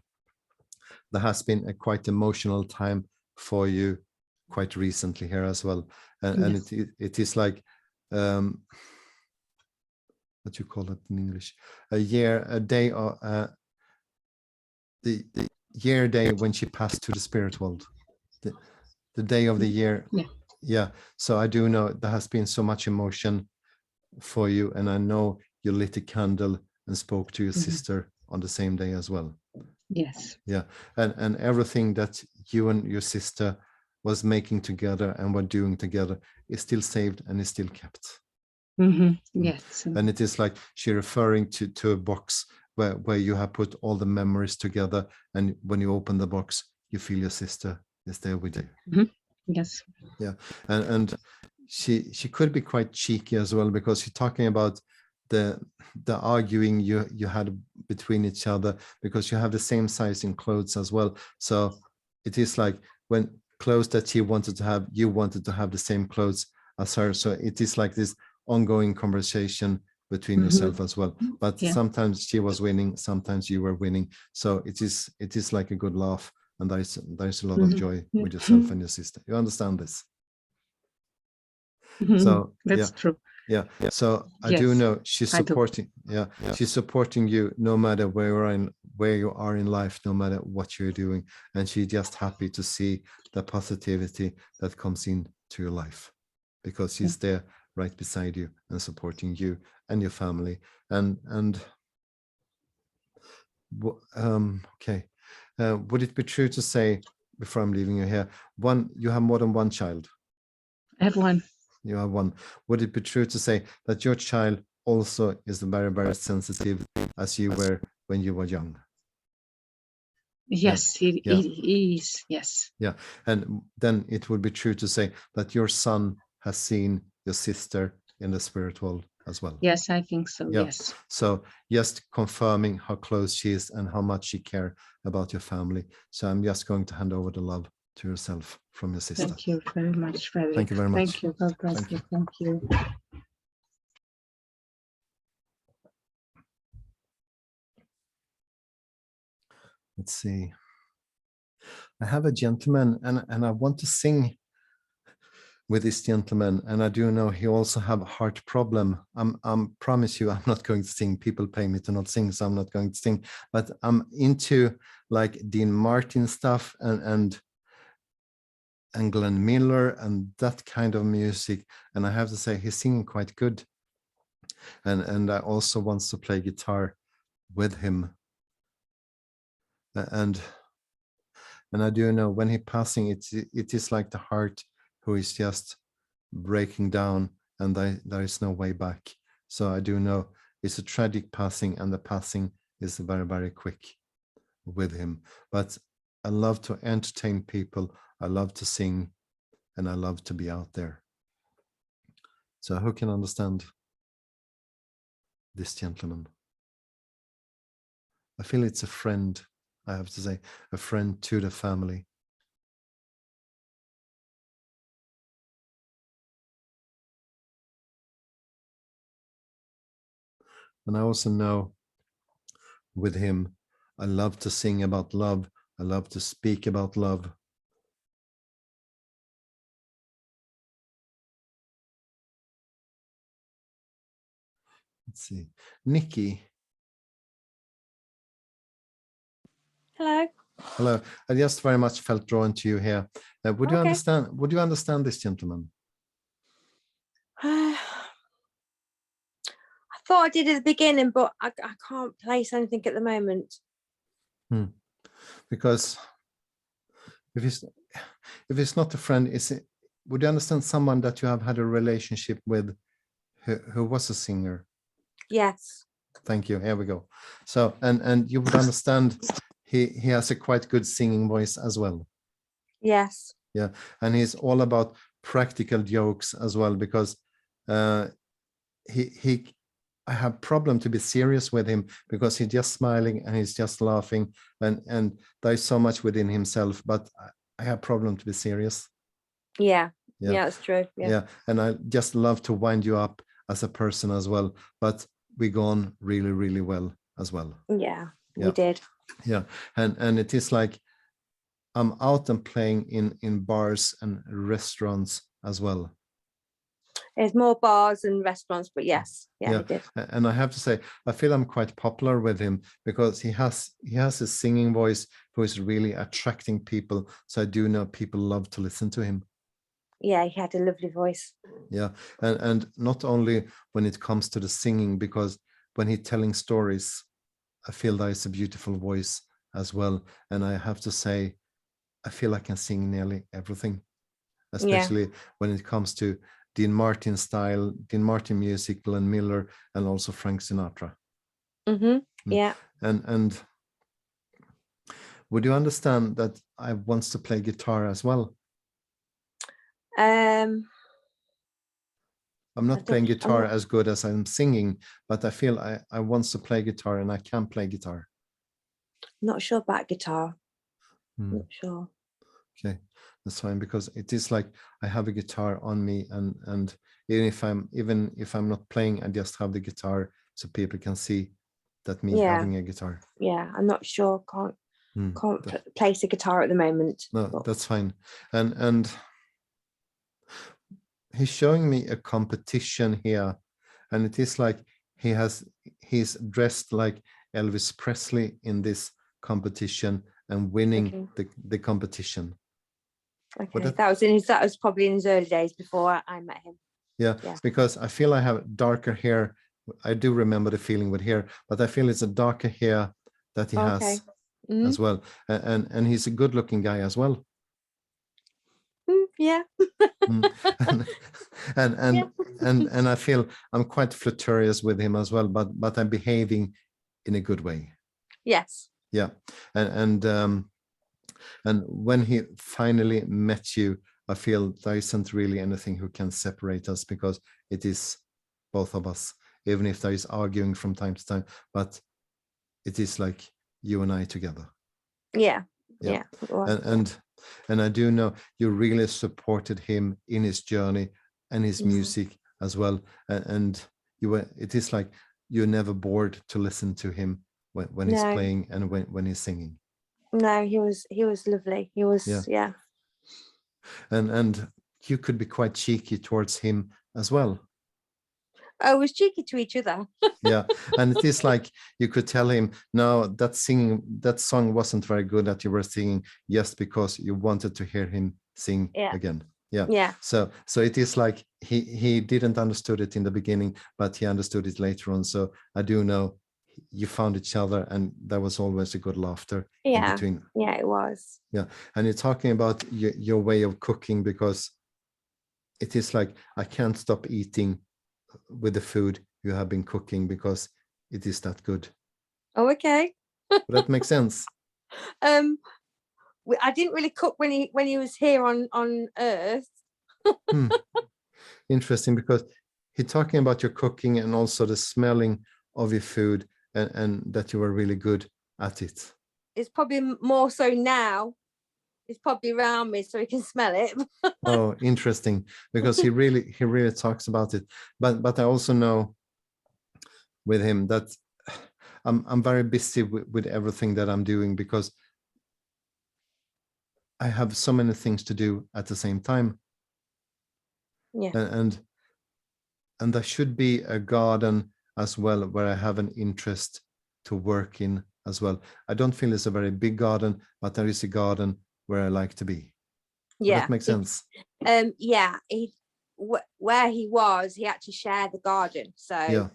S2: there has been a quite emotional time for you quite recently here as well, and
S6: Yes.
S2: it is like what you call it in English, a day the year day when she passed to the spirit world, the day of the year. Yeah, so I do know there has been so much emotion for you, and I know you lit a candle and spoke to your sister on the same day as well.
S6: Yes.
S2: Yeah, and everything that you and your sister was making together and were doing together is still saved and is still kept.
S6: Yes.
S2: And it is like she referring to a box where you have put all the memories together, and when you open the box, you feel your sister is there with you.
S6: Yes.
S2: Yeah, and she could be quite cheeky as well, because you're talking about the arguing you had between each other, because you have the same size in clothes as well. So it is like when clothes that she wanted to have, you wanted to have the same clothes as her. So it is like this ongoing conversation between yourself as well. But sometimes she was winning, sometimes you were winning. So it is like a good laugh, and there's a lot of joy with yourself and your sister. You understand this? So
S6: that's true.
S2: Yeah. So I do
S8: Yes,
S2: know she's
S8: I do.
S2: supporting. Yeah, she's supporting you no matter where you are in life, no matter what you're doing, and she's just happy to see the positivity that comes into your life, because she's there right beside you and supporting you and your family. And okay, would it be true to say, before I'm leaving you here, you have more than one child?
S8: I have one.
S2: You have one. Would it be true to say that your child also is very, very sensitive as you were when you were young?
S8: Yes, he
S2: Yeah.
S8: is. Yes.
S2: Yeah. And then it would be true to say that your son has seen your sister in the spirit world as well.
S8: Yes, I think so.
S2: Yeah.
S8: Yes.
S2: So just confirming how close she is and how much she cares about your family. So I'm just going to hand over the love to yourself from your sister.
S8: Thank you very much, Fredrik.
S2: Thank you very much.
S8: Thank you. God bless
S2: Thank
S8: you.
S2: you.
S8: Thank you.
S2: Let's see. I have a gentleman and I want to sing with this gentleman, and I do know he also have a heart problem. I'm promise you I'm not going to sing. People pay me to not sing, so I'm not going to sing. But I'm into like Dean Martin stuff and Glenn Miller and that kind of music. And I have to say he's singing quite good. And I also wants to play guitar with him. And I do know when he passing, it is like the heart who is just breaking down, and there is no way back. So I do know it's a tragic passing, and the passing is very, very quick with him. But I love to entertain people. I love to sing, and I love to be out there. So who can understand this gentleman? I feel it's a friend, I have to say, a friend to the family. And I also know with him, I love to sing about love. I love to speak about love. Let's see. Nikki.
S9: Hello.
S2: Hello. I just very much felt drawn to you here. Would you understand? Would you understand this gentleman?
S9: I thought I did at the beginning, but I can't place anything at the moment.
S2: Because if it's not a friend, would you understand someone that you have had a relationship with who was a singer?
S9: Yes.
S2: Thank you. Here we go. So and you would understand he has a quite good singing voice as well.
S9: Yes.
S2: Yeah, and he's all about practical jokes as well, because I have problem to be serious with him because he's just smiling and he's just laughing, and there's so much within himself, but I have problem to be serious.
S9: Yeah. Yeah, that's true.
S2: Yeah, and I just love to wind you up as a person as well, but we go on really, really well as well.
S9: Yeah, we did.
S2: Yeah, and it is like I'm out and playing in bars and restaurants as well.
S9: There's more bars and restaurants, but yes, yeah, he did.
S2: And I have to say, I feel I'm quite popular with him because he has a singing voice who is really attracting people. So I do know people love to listen to him.
S9: Yeah, he had a lovely voice.
S2: Yeah, and not only when it comes to the singing, because when he's telling stories, I feel that it's a beautiful voice as well. And I have to say, I feel I can sing nearly everything, especially when it comes to Dean Martin style, Dean Martin music, Glenn Miller, and also Frank Sinatra.
S9: Yeah.
S2: And would you understand that I want to play guitar as well?
S9: I'm
S2: not playing guitar as good as I'm singing, but I feel I want to play guitar and I can play guitar. Not
S9: sure about guitar. Not sure.
S2: Okay, that's fine, because it is like I have a guitar on me, and even if I'm not playing, I just have the guitar so people can see that me having a guitar.
S9: Yeah, I'm not sure. Can't place a guitar at the moment.
S2: No, that's fine. And he's showing me a competition here, and it is like he's dressed like Elvis Presley in this competition and winning the competition.
S9: Okay, that was probably in his early days before I met him.
S2: Yeah, because I feel I have darker hair. I do remember the feeling with hair, but I feel it's a darker hair that he has as well, and he's a good-looking guy as well.
S9: Yeah.
S2: And I feel I'm quite flirtatious with him as well, but I'm behaving in a good way.
S9: Yes.
S2: Yeah, and when he finally met you, I feel there isn't really anything who can separate us, because it is both of us, even if there is arguing from time to time, but it is like you and I together.
S9: Yeah.
S2: And I do know you really supported him in his journey and his music as well. And it is like you're never bored to listen to him when he's playing and when he's singing.
S9: No, he was lovely. He was, yeah.
S2: And you could be quite cheeky towards him as well.
S9: I was cheeky to each other.
S2: Yeah, and it is like you could tell him, no, that song wasn't very good that you were singing, just because you wanted to hear him sing again. Yeah. So it is like he didn't understood it in the beginning, but he understood it later on. So I do know you found each other, and there was always a good laughter in between.
S9: Yeah, it was.
S2: Yeah, and you're talking about your way of cooking, because it is like I can't stop eating with the food you have been cooking, because it is that good.
S9: Oh, okay.
S2: That makes sense.
S9: I didn't really cook when he was here on Earth.
S2: Interesting, because he's talking about your cooking and also the smelling of your food, and that you were really good at it.
S9: It's probably more so now. It's probably around me so he can smell it.
S2: Oh, interesting, because he really talks about it. But I also know with him that I'm very busy with everything that I'm doing, because I have so many things to do at the same time.
S9: Yeah.
S2: And there should be a garden as well where I have an interest to work in as well. I don't feel it's a very big garden, but there is a garden where I like to be.
S9: Yeah.
S2: That makes sense.
S9: Yeah. Where he was, he actually shared the garden. So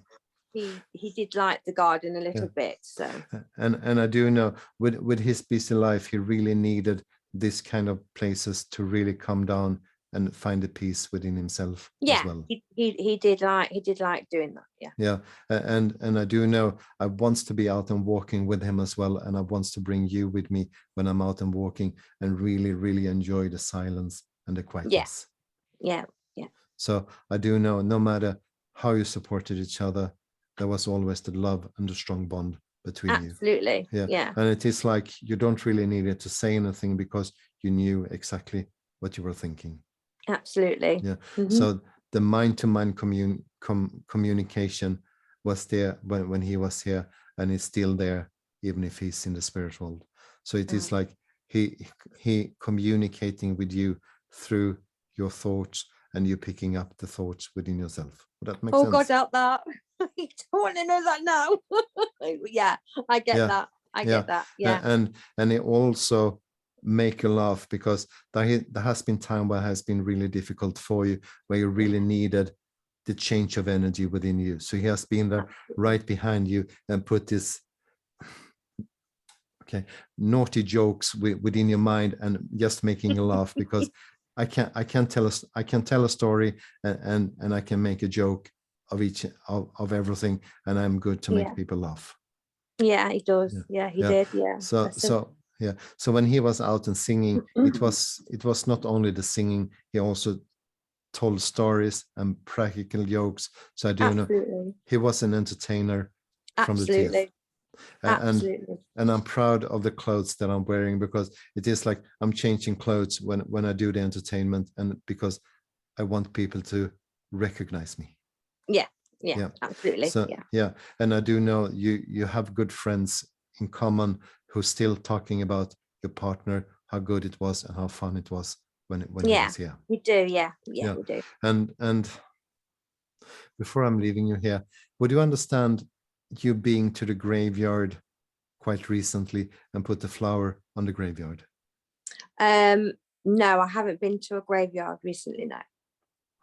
S9: he did like the garden a little bit. So
S2: and I do know with his busy life, he really needed this kind of places to really come down and find a peace within himself as well.
S9: He did like doing that.
S2: Yeah, and I do know I wants to be out and walking with him as well, and I wants to bring you with me when I'm out and walking, and really enjoy the silence and the quietness.
S9: Yeah.
S2: So I do know no matter how you supported each other, there was always the love and the strong bond between you.
S9: Absolutely. Yeah.
S2: And it is like you don't really need it to say anything, because you knew exactly what you were thinking.
S9: Absolutely.
S2: Yeah. So the mind-to-mind communication was there when he was here, and it's still there even if he's in the spirit world. So it is like he communicating with you through your thoughts, and you picking up the thoughts within yourself. Would that make sense?
S9: Oh God, help that. You don't want to know that now. Yeah, I get that. I get that. Yeah.
S2: And it also make you laugh, because there has been time where it has been really difficult for you, where you really needed the change of energy within you. So he has been there right behind you and put this naughty jokes within your mind, and just making you laugh, because I can tell a story, and I can make a joke of each of everything, and I'm good to make people laugh.
S9: Yeah, he does. Yeah, he did. Yeah.
S2: So when he was out and singing, it was not only the singing, he also told stories and practical jokes. So I do know he was an entertainer from the teeth. And I'm proud of the clothes that I'm wearing, because it is like I'm changing clothes when I do the entertainment, and because I want people to recognize me.
S9: Yeah, absolutely.
S2: So and I do know you have good friends in common who's still talking about your partner, how good it was and how fun it was when he
S9: Yeah,
S2: was here.
S9: we do. Yeah, we do.
S2: And before I'm leaving you here, would you understand you being to the graveyard quite recently and put the flower on the graveyard?
S9: No, I haven't been to a graveyard recently. No.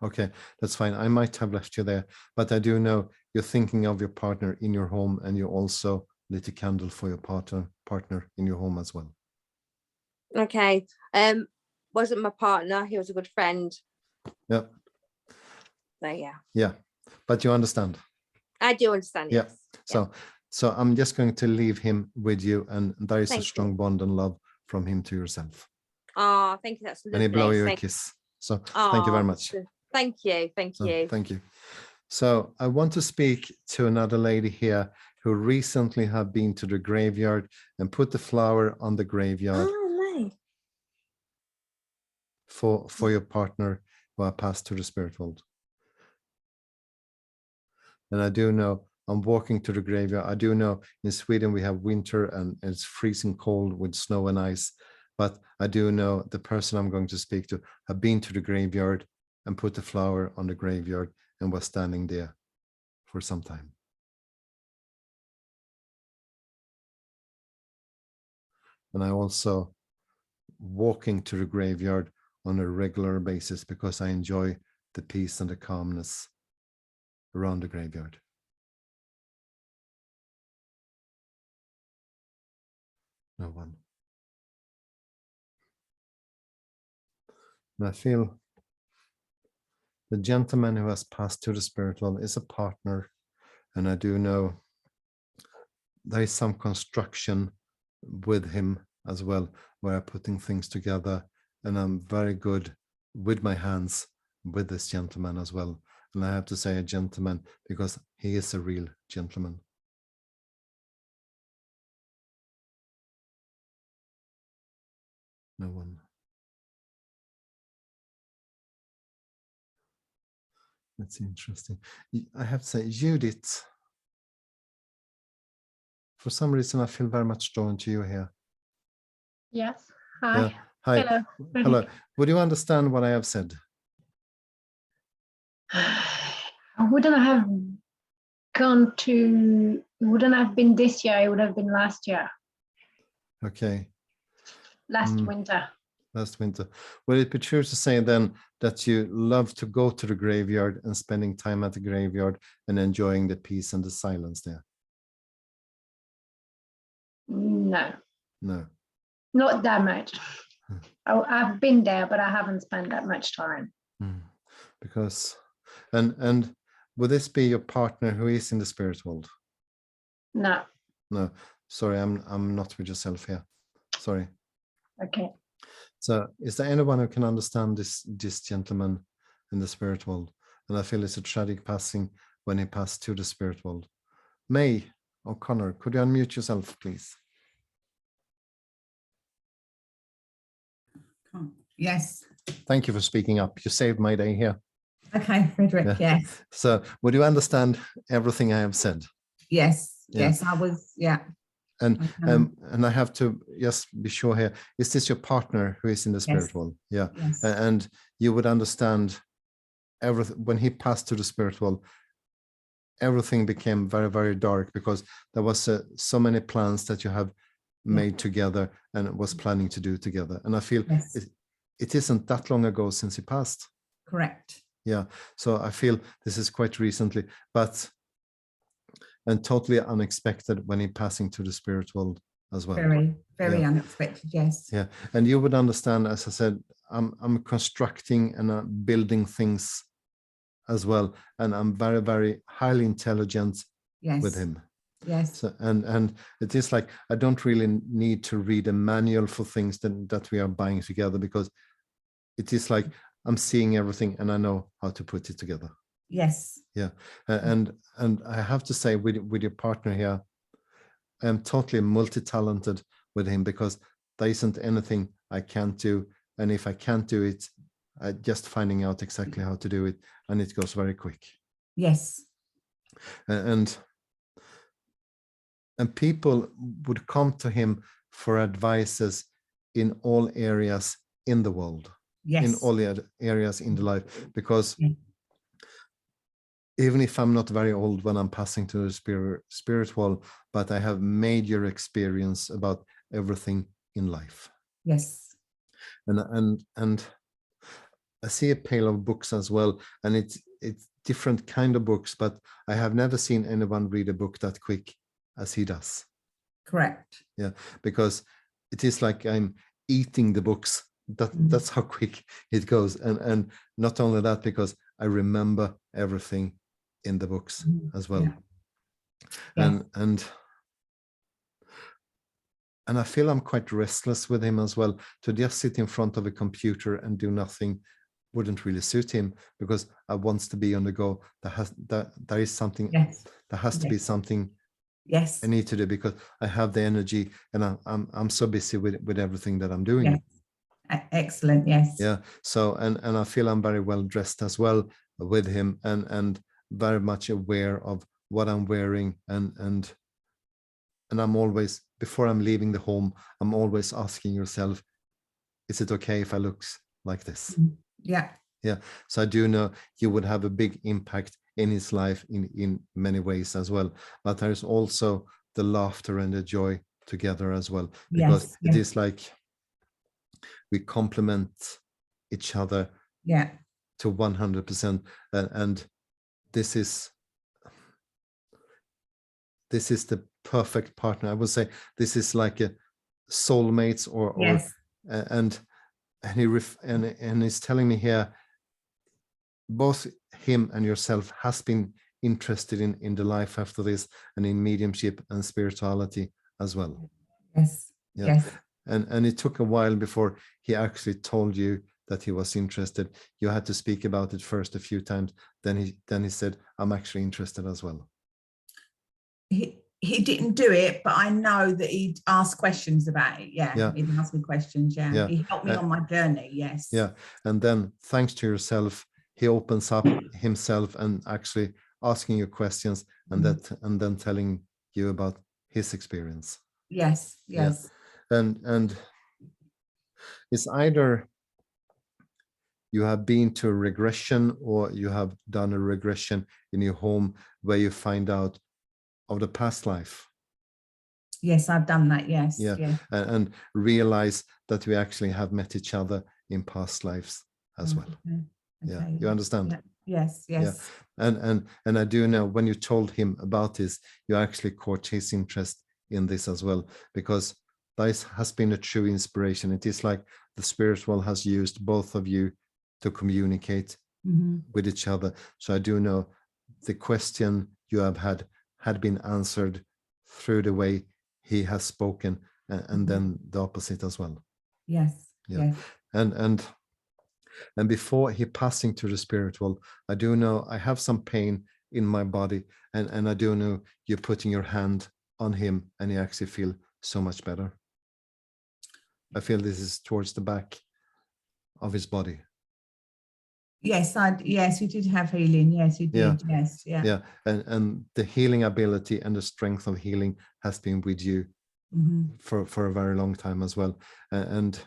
S2: Okay, that's fine. I might have left you there, but I do know you're thinking of your partner in your home, and you also lit a candle for your partner in your home as well.
S9: Okay. Wasn't my partner. He was a good friend.
S2: Yeah.
S9: So yeah.
S2: Yeah, but you understand.
S9: I do understand.
S2: Yeah.
S9: Yes.
S2: So I'm just going to leave him with you, and there is
S9: Thank
S2: a
S9: you.
S2: strong bond and love from him to yourself.
S9: Oh, thank you. That's lovely.
S2: And he blow you a kiss. So thank you very much.
S9: Thank you. Thank you.
S2: Thank you. So I want to speak to another lady here who recently have been to the graveyard and put the flower on the graveyard.
S9: Oh, nice.
S2: For your partner who are passed to the spirit world. And I do know, I'm walking to the graveyard. I do know in Sweden we have winter and it's freezing cold with snow and ice. But I do know the person I'm going to speak to have been to the graveyard and put the flower on the graveyard and was standing there for some time. And I also walking to the graveyard on a regular basis because I enjoy the peace and the calmness around the graveyard. No one. And I feel the gentleman who has passed to the spirit world is a partner, and I do know there is some construction with him as well, where I'm putting things together, and I'm very good with my hands with this gentleman as well. And I have to say a gentleman because he is a real gentleman. No one. That's interesting. I have to say, Judith, for some reason, I feel very much drawn to you here.
S8: Yes. Hi.
S2: Yeah. Hi.
S8: Hello.
S2: Hello. Would you understand what I have said?
S8: Wouldn't I have wouldn't have been this year, it would have been last year.
S2: Okay.
S8: Last winter.
S2: Last winter. Would it be true to say then that you love to go to the graveyard and spending time at the graveyard and enjoying the peace and the silence there?
S8: No.
S2: No.
S8: Not that much. I've been there, but I haven't spent that much time.
S2: Because, and would this be your partner who is in the spirit world?
S8: No.
S2: No. Sorry, I'm not with yourself here. Sorry.
S8: Okay.
S2: So is there anyone who can understand this gentleman in the spirit world? And I feel it's a tragic passing when he passed to the spirit world. May O'Connor, could you unmute yourself, please?
S10: Yes.
S2: Thank you for speaking up. You saved my day here.
S10: Okay, Fredrik,
S2: Yeah.
S10: yes.
S2: So would you understand everything I have said?
S10: Yes,
S2: Yeah.
S10: yes, I was, yeah.
S2: And I have to just be sure here, is this your partner who is in the spirit
S10: Yes.
S2: world? Yeah.
S10: Yes.
S2: And you would understand everything when he passed to the spirit world, everything became very, very dark because there was so many plans that you have made together and was planning to do together. And I feel
S10: Yes.
S2: it isn't that long ago since he passed.
S10: Correct.
S2: Yeah. So I feel this is quite recently, and totally unexpected when he passing to the spirit world as well.
S10: Very, very
S2: Yeah.
S10: unexpected, yes.
S2: Yeah. And you would understand, as I said, I'm constructing and building things as well. And I'm very, very highly intelligent with him.
S10: Yes.
S2: So, and it is like, I don't really need to read a manual for things that we are buying together, because it is like, I'm seeing everything and I know how to put it together.
S10: Yes.
S2: Yeah. And I have to say with your partner here, I am totally multi-talented with him, because there isn't anything I can't do. And if I can't do it, just finding out exactly how to do it, and it goes very quick.
S10: Yes.
S2: And people would come to him for advices in all areas in the world.
S10: Yes.
S2: in all the other areas in the life, because
S10: Yeah.
S2: even if I'm not very old when I'm passing to the spiritual, but I have major experience about everything in life.
S10: Yes.
S2: And I see a pile of books as well, and it's different kind of books, but I have never seen anyone read a book that quick as he does.
S10: Correct.
S2: Yeah, because it is like I'm eating the books. That's how quick it goes, and not only that, because I remember everything in the books as well.
S10: Yeah.
S2: And I feel I'm quite restless with him as well. To just sit in front of a computer and do nothing wouldn't really suit him, because I wants to be on the go. There is something.
S10: Yes.
S2: There has to be something.
S10: Yes.
S2: I need to do, because I have the energy, and I'm so busy with everything that I'm doing.
S10: Yes. Excellent. Yes.
S2: Yeah. So and I feel I'm very well dressed as well with him, and very much aware of what I'm wearing, and I'm always, before I'm leaving the home, I'm always asking yourself, is it okay if I look like this?
S10: Yeah.
S2: Yeah. So I do know you would have a big impact in his life in many ways as well. But there's also the laughter and the joy together as well, because it is like we complement each other to 100%. And this is the perfect partner. I would say this is like a soulmates, and he's telling me here, both him and yourself has been interested in the life after this, and in mediumship and spirituality as well.
S10: Yes.
S2: Yeah.
S10: Yes.
S2: And it took a while before he actually told you that he was interested. You had to speak about it first a few times. Then he said, I'm actually interested as well.
S10: He didn't do it, but I know that he'd ask questions about it. Yeah. He'd ask me questions. Yeah. He helped me on my journey. Yes.
S2: Yeah. And then thanks to yourself, he opens up himself and actually asking you questions, and then telling you about his experience.
S10: Yes. Yes.
S2: Yeah. And it's either you have been to a regression, or you have done a regression in your home where you find out of the past life.
S10: Yes, I've done that. Yes.
S2: Yeah. And realize that we actually have met each other in past lives as well.
S10: Okay.
S2: Yeah. You understand?
S10: Yeah. Yes.
S2: Yeah. And I do know, when you told him about this, you actually caught his interest in this as well, because this has been a true inspiration. It is like the spiritual has used both of you to communicate with each other. So I do know the question you have had been answered through the way he has spoken, and then the opposite as well.
S10: Yes.
S2: Yeah.
S10: Yes.
S2: And before he passing to the spiritual, I do know I have some pain in my body, and I do know you're putting your hand on him, and you actually feel so much better. I feel this is towards the back of his body.
S10: Yes, you did have healing. Yes, you did.
S2: Yeah.
S10: Yes, yeah.
S2: Yeah, and the healing ability and the strength of healing has been with you for a very long time as well. And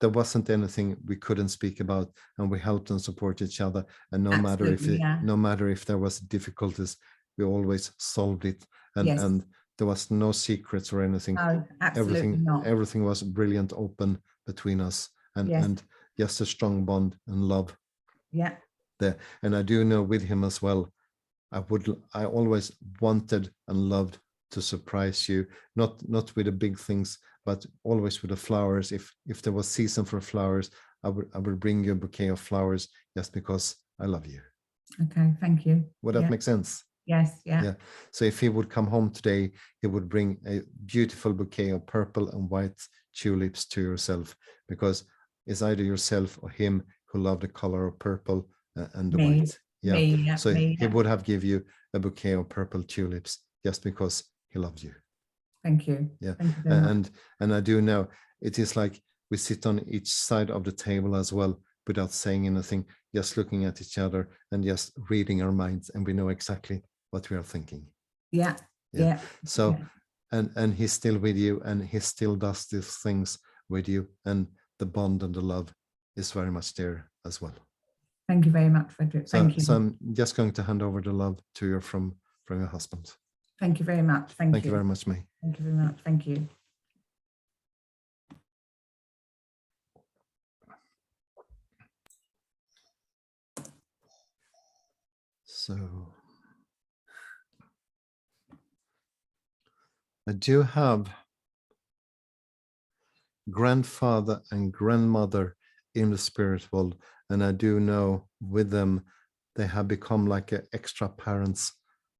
S2: there wasn't anything we couldn't speak about, and we helped and support each other. And no matter if there was difficulties, we always solved it. And there was no secrets or anything.
S10: No, absolutely not.
S2: Everything was brilliant, open between us, and just a strong bond and love.
S10: Yeah.
S2: There. And I do know with him as well, I always wanted and loved to surprise you, not with the big things, but always with the flowers. If there was season for flowers, I would bring you a bouquet of flowers, just because I love you.
S10: Okay, thank you.
S2: Would that make sense?
S10: Yes. Yeah.
S2: So if he would come home today, he would bring a beautiful bouquet of purple and white tulips to yourself, because it's either yourself or him who love the color of purple and the white. Yeah. He would have give you a bouquet of purple tulips just because he loves you.
S10: Thank you.
S2: Yeah.
S10: Thank you very much.
S2: And I do know it is like we sit on each side of the table as well, without saying anything, just looking at each other and just reading our minds, and we know exactly what we are thinking.
S10: Yeah.
S2: So and he's still with you, and he still does these things with you, and the bond and the love is very much there as well.
S10: Thank you very much, Fredrik. Thank you.
S2: So I'm just going to hand over the love to you from your husband.
S10: Thank you very much.
S2: Thank you very much, May.
S10: Thank you very much. Thank you.
S2: So I do have grandfather and grandmother in the spirit world, and I do know with them they have become like extra parents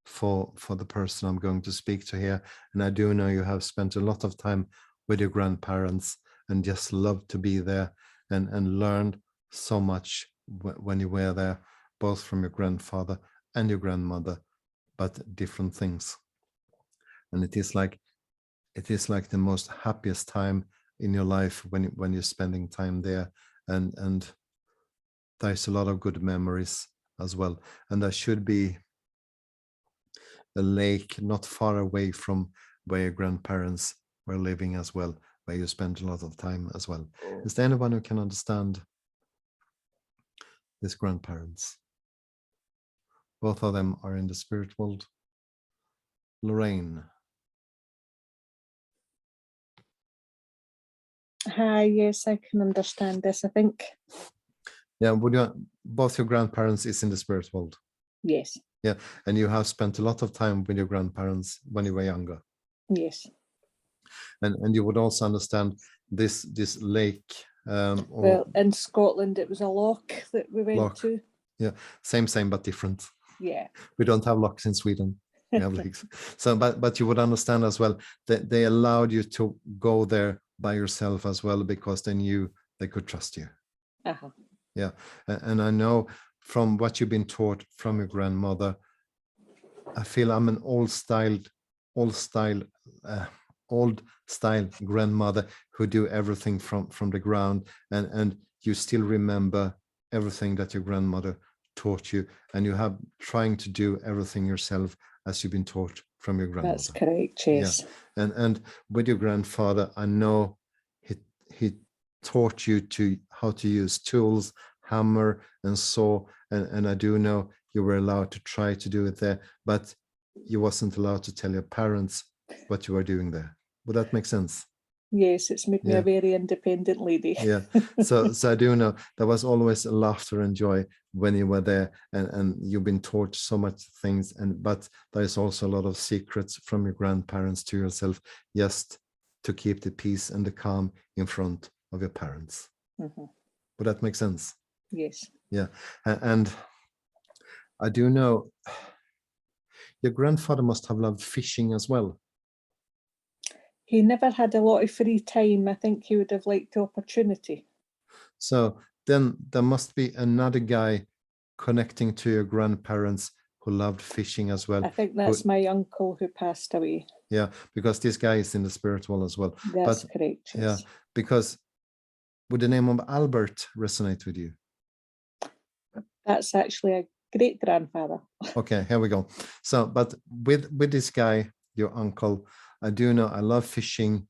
S2: for the person I'm going to speak to here. And I do know you have spent a lot of time with your grandparents and just loved to be there and learned so much when you were there, both from your grandfather and your grandmother, but different things. And it is like the most happiest time in your life when you're spending time there, and there's a lot of good memories as well. And there should be a lake not far away from where your grandparents were living as well, where you spent a lot of time as well. Is there anyone who can understand these grandparents? Both of them are in the spirit world. Lorraine.
S11: Hi, yes, I can understand this, I think.
S2: Yeah, both your grandparents is in the spirit world?
S11: Yes.
S2: Yeah, and you have spent a lot of time with your grandparents when you were younger?
S11: Yes.
S2: And you would also understand this lake.
S11: Well, in Scotland, it was a loch that we went to.
S2: Yeah, same but different.
S11: Yeah.
S2: We don't have locks in Sweden. We have lakes. So, but you would understand as well that they allowed you to go there by yourself as well, because they knew they could trust you.
S11: Uh-huh.
S2: Yeah, and I know from what you've been taught from your grandmother, I feel I'm an old style grandmother who do everything from the ground, and you still remember everything that your grandmother taught you, and you have trying to do everything yourself as you've been taught from your grandmother.
S11: That's correct, yes.
S2: Yeah. And with your grandfather, I know he taught you how to use tools, hammer and saw, and I do know you were allowed to try to do it there, but you wasn't allowed to tell your parents what you were doing there. Would that make sense?
S11: Yes, it's made me a very independent lady.
S2: Yeah, so I do know there was always laughter and joy when you were there, and you've been taught so much things, but there's also a lot of secrets from your grandparents to yourself, just to keep the peace and the calm in front of your parents.
S11: Mm-hmm.
S2: Would that make sense?
S11: Yes.
S2: Yeah, and I do know your grandfather must have loved fishing as well.
S11: He never had a lot of free time. I think he would have liked the opportunity.
S2: So then there must be another guy connecting to your grandparents who loved fishing as well.
S11: I think that's my uncle who passed away.
S2: Yeah, because this guy is in the spiritual as well.
S11: That's correct. Yes.
S2: Yeah, because would the name of Albert resonate with you?
S11: That's actually a great grandfather.
S2: Okay, here we go. So, but with this guy, your uncle, I do know I love fishing,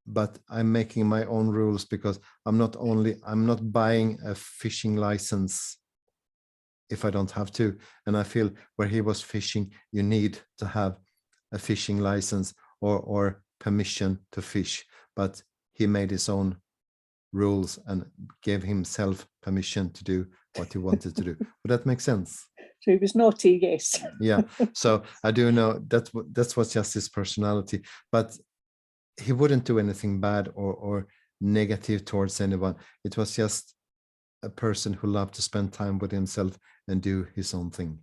S2: but I'm making my own rules, because I'm not buying a fishing license if I don't have to. And I feel where he was fishing, you need to have a fishing license or permission to fish, but he made his own rules and gave himself permission to do what he wanted to do. Would that make sense?
S11: So he was naughty, yes.
S2: Yeah, so I do know that's what's just his personality, but he wouldn't do anything bad or negative towards anyone. It was just a person who loved to spend time with himself and do his own thing.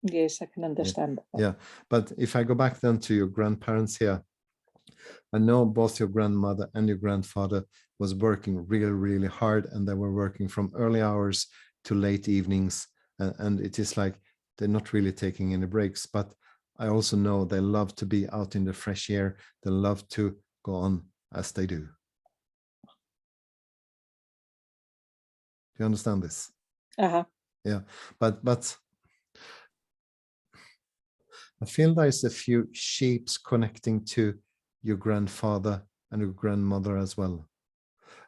S11: Yes, I can understand that.
S2: Yeah, but if I go back then to your grandparents here, I know both your grandmother and your grandfather was working really, really hard, and they were working from early hours to late evenings, and it is like they're not really taking any breaks. But I also know they love to be out in the fresh air. They love to go on as they do. Do you understand this?
S11: Uh-huh.
S2: Yeah, but I feel there's a few sheeps connecting to your grandfather and your grandmother as well.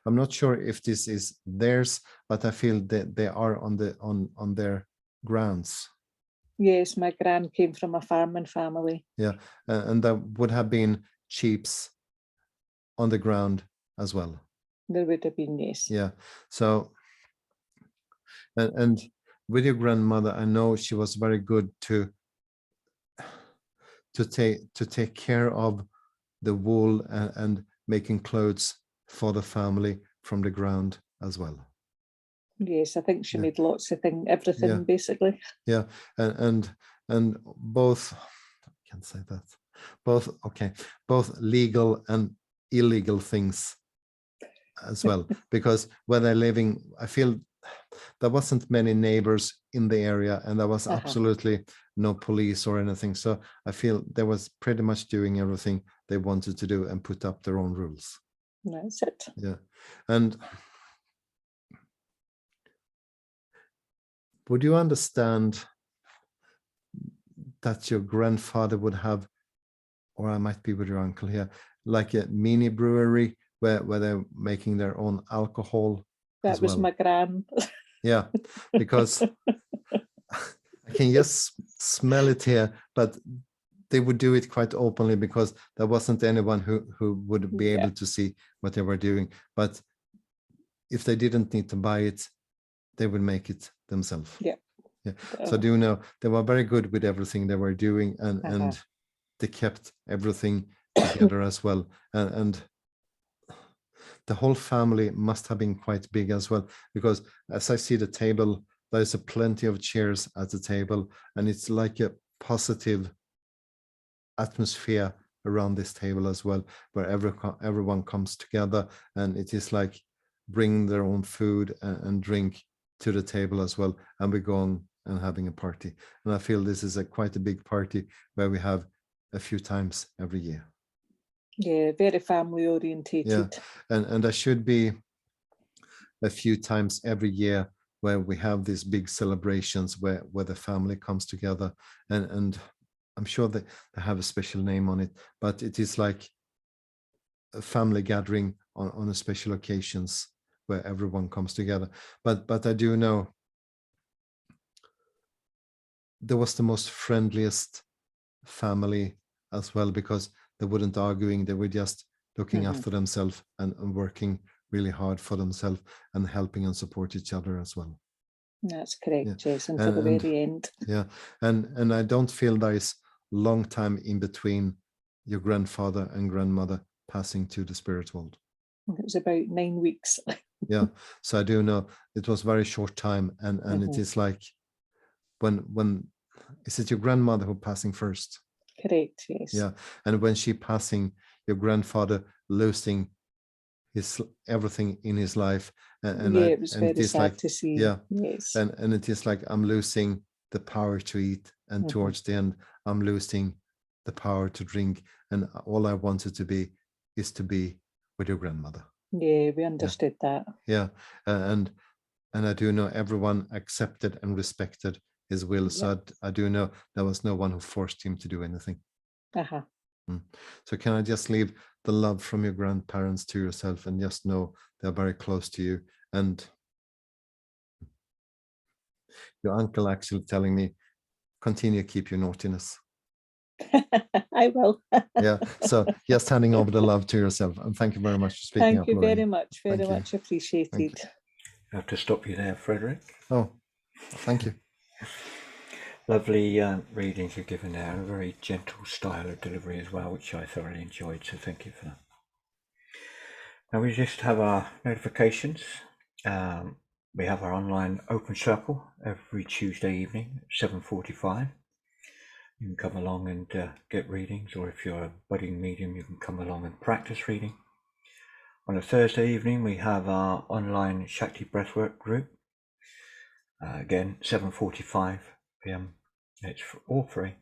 S2: I'm not sure if this is theirs, but I feel that they are on their grounds.
S11: Yes, my gran came from a farming family.
S2: Yeah, and there would have been sheeps on the ground as well.
S11: There would have been, yes.
S2: Yeah, so and with your grandmother, I know she was very good to take care of the wool and making clothes for the family from the ground as well.
S11: Yes, I think she
S2: Yeah.
S11: made lots of things, everything
S2: Yeah.
S11: basically.
S2: Yeah, and both, I can't say that, both legal and illegal things as well, because where they're living, I feel there wasn't many neighbors in the area, and there was absolutely no police or anything. So I feel they was pretty much doing everything they wanted to do and put up their own rules.
S11: That's it.
S2: Yeah, and would you understand that your grandfather would have, or I might be with your uncle here, like a mini brewery where they're making their own alcohol?
S11: That was my gran.
S2: Yeah, because I can just smell it here, but they would do it quite openly because there wasn't anyone who would be able to see what they were doing. But if they didn't need to buy it, they would make it themselves.
S11: Yeah.
S2: Yeah. So do you know, they were very good with everything they were doing, and they kept everything together as well. And the whole family must have been quite big as well, because as I see the table, there's plenty of chairs at the table, and it's like a positive atmosphere around this table as well, where everyone comes together, and it is like bring their own food and drink to the table as well, and we go on and having a party. And I feel this is quite a big party where we have a few times every year.
S11: Yeah, very family orientated.
S2: Yeah, and there should be a few times every year where we have these big celebrations where the family comes together, and I'm sure that they have a special name on it, but it is like a family gathering on a special occasions where everyone comes together. But I do know there was the most friendliest family as well, because they wouldn't arguing, they were just looking after themselves and working really hard for themselves and helping and support each other as well.
S11: That's correct,
S2: Yeah.
S11: Jason, to the very end.
S2: Yeah, and I don't feel there is long time in between your grandfather and grandmother passing to the spirit world.
S11: It was about 9 weeks.
S2: Yeah, so I do know it was very short time, and it is like when is it your grandmother who passing first?
S11: Correct, yes.
S2: Yeah, and when she passing, your grandfather losing his everything in his life, and
S11: yeah, it was very sad
S2: like,
S11: to see.
S2: Yeah,
S11: yes,
S2: and it is like I'm losing the power to eat, and towards the end I'm losing the power to drink, and all I wanted to be is to be with your grandmother.
S11: Yeah, we understood that.
S2: Yeah, and I do know everyone accepted and respected his will. So I do know there was no one who forced him to do anything. So can I just leave the love from your grandparents to yourself, and just know they're very close to you? And your uncle actually telling me, continue, keep your naughtiness.
S11: I will.
S2: Yeah, so just handing over the love to yourself, and thank you very much for speaking up.
S11: Thank you
S2: Lorraine.
S11: very much, very much appreciated.
S1: I have to stop you there, Fredrik.
S2: Oh, thank you.
S1: Lovely readings you've given there, and a very gentle style of delivery as well, which I thoroughly enjoyed, so thank you for that. Now we just have our notifications. We have our online open circle every Tuesday evening at 7:45. You can come along and get readings, or if you're a budding medium, you can come along and practice reading. On a Thursday evening, we have our online Shakti Breathwork group. Again, 7:45 p.m. It's all free.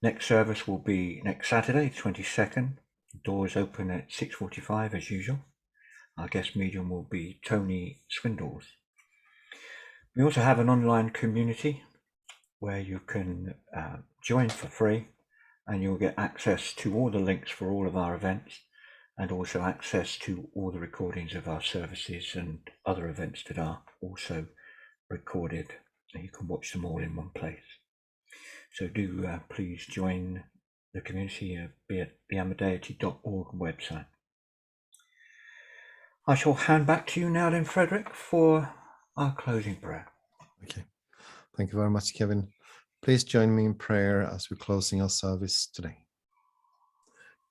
S1: Next service will be next Saturday, 22nd. Doors open at 6:45 as usual. Our guest medium will be Tony Swindles. We also have an online community where you can join for free, and you'll get access to all the links for all of our events, and also access to all the recordings of our services and other events that are also recorded, so you can watch them all in one place. So do please join the community, be at the Amadeity.org website. I shall hand back to you now then, Fredrik, for our closing prayer.
S2: Okay. Thank you very much, Kevin. Please join me in prayer as we're closing our service today.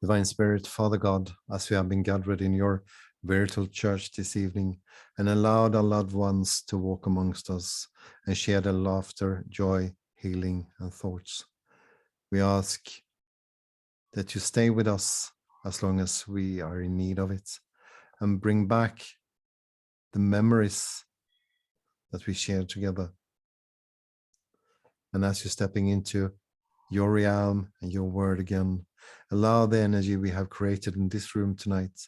S2: Divine Spirit, Father God, as we have been gathered in your virtual church this evening and allowed our loved ones to walk amongst us and share their laughter, joy, healing, and thoughts, we ask that you stay with us as long as we are in need of it and bring back the memories that we shared together. And as you're stepping into your realm and your word again, allow the energy we have created in this room tonight,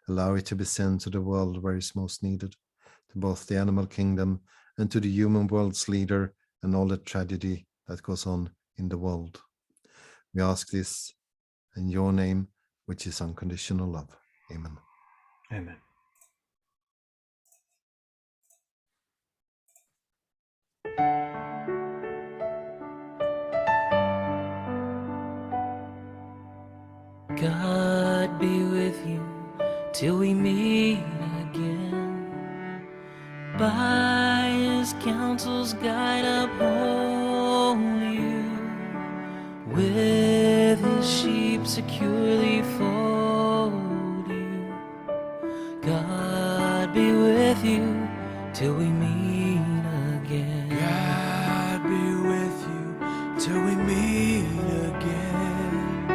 S2: allow it to be sent to the world where it's most needed, to both the animal kingdom and to the human world's leader and all the tragedy that goes on in the world. We ask this in your name, which is unconditional love. Amen.
S1: Amen.
S3: God be with you till we meet again. By his counsel's guide uphold you. With his sheep securely fold you. God be with you till we meet again.
S12: God be with you till we meet again.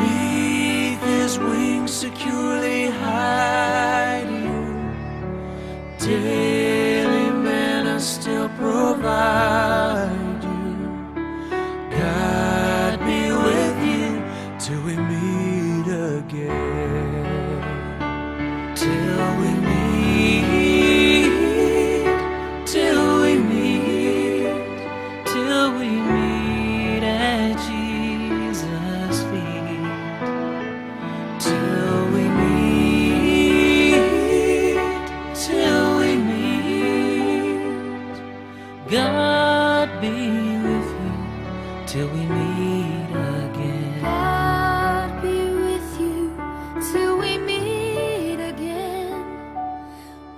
S12: Neath his wings securely hide you. Daily manna still provide you. God be with you till we meet again. Till we meet, till we meet, till we meet at Jesus' feet. Till we meet, till we meet. God be with you till we meet again.
S4: God be with you till we meet again.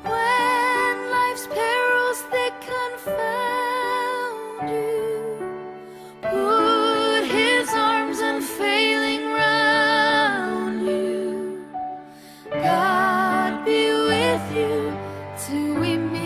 S4: When life's perils thick confound you, put his arms unfailing round you. God be with you till we meet.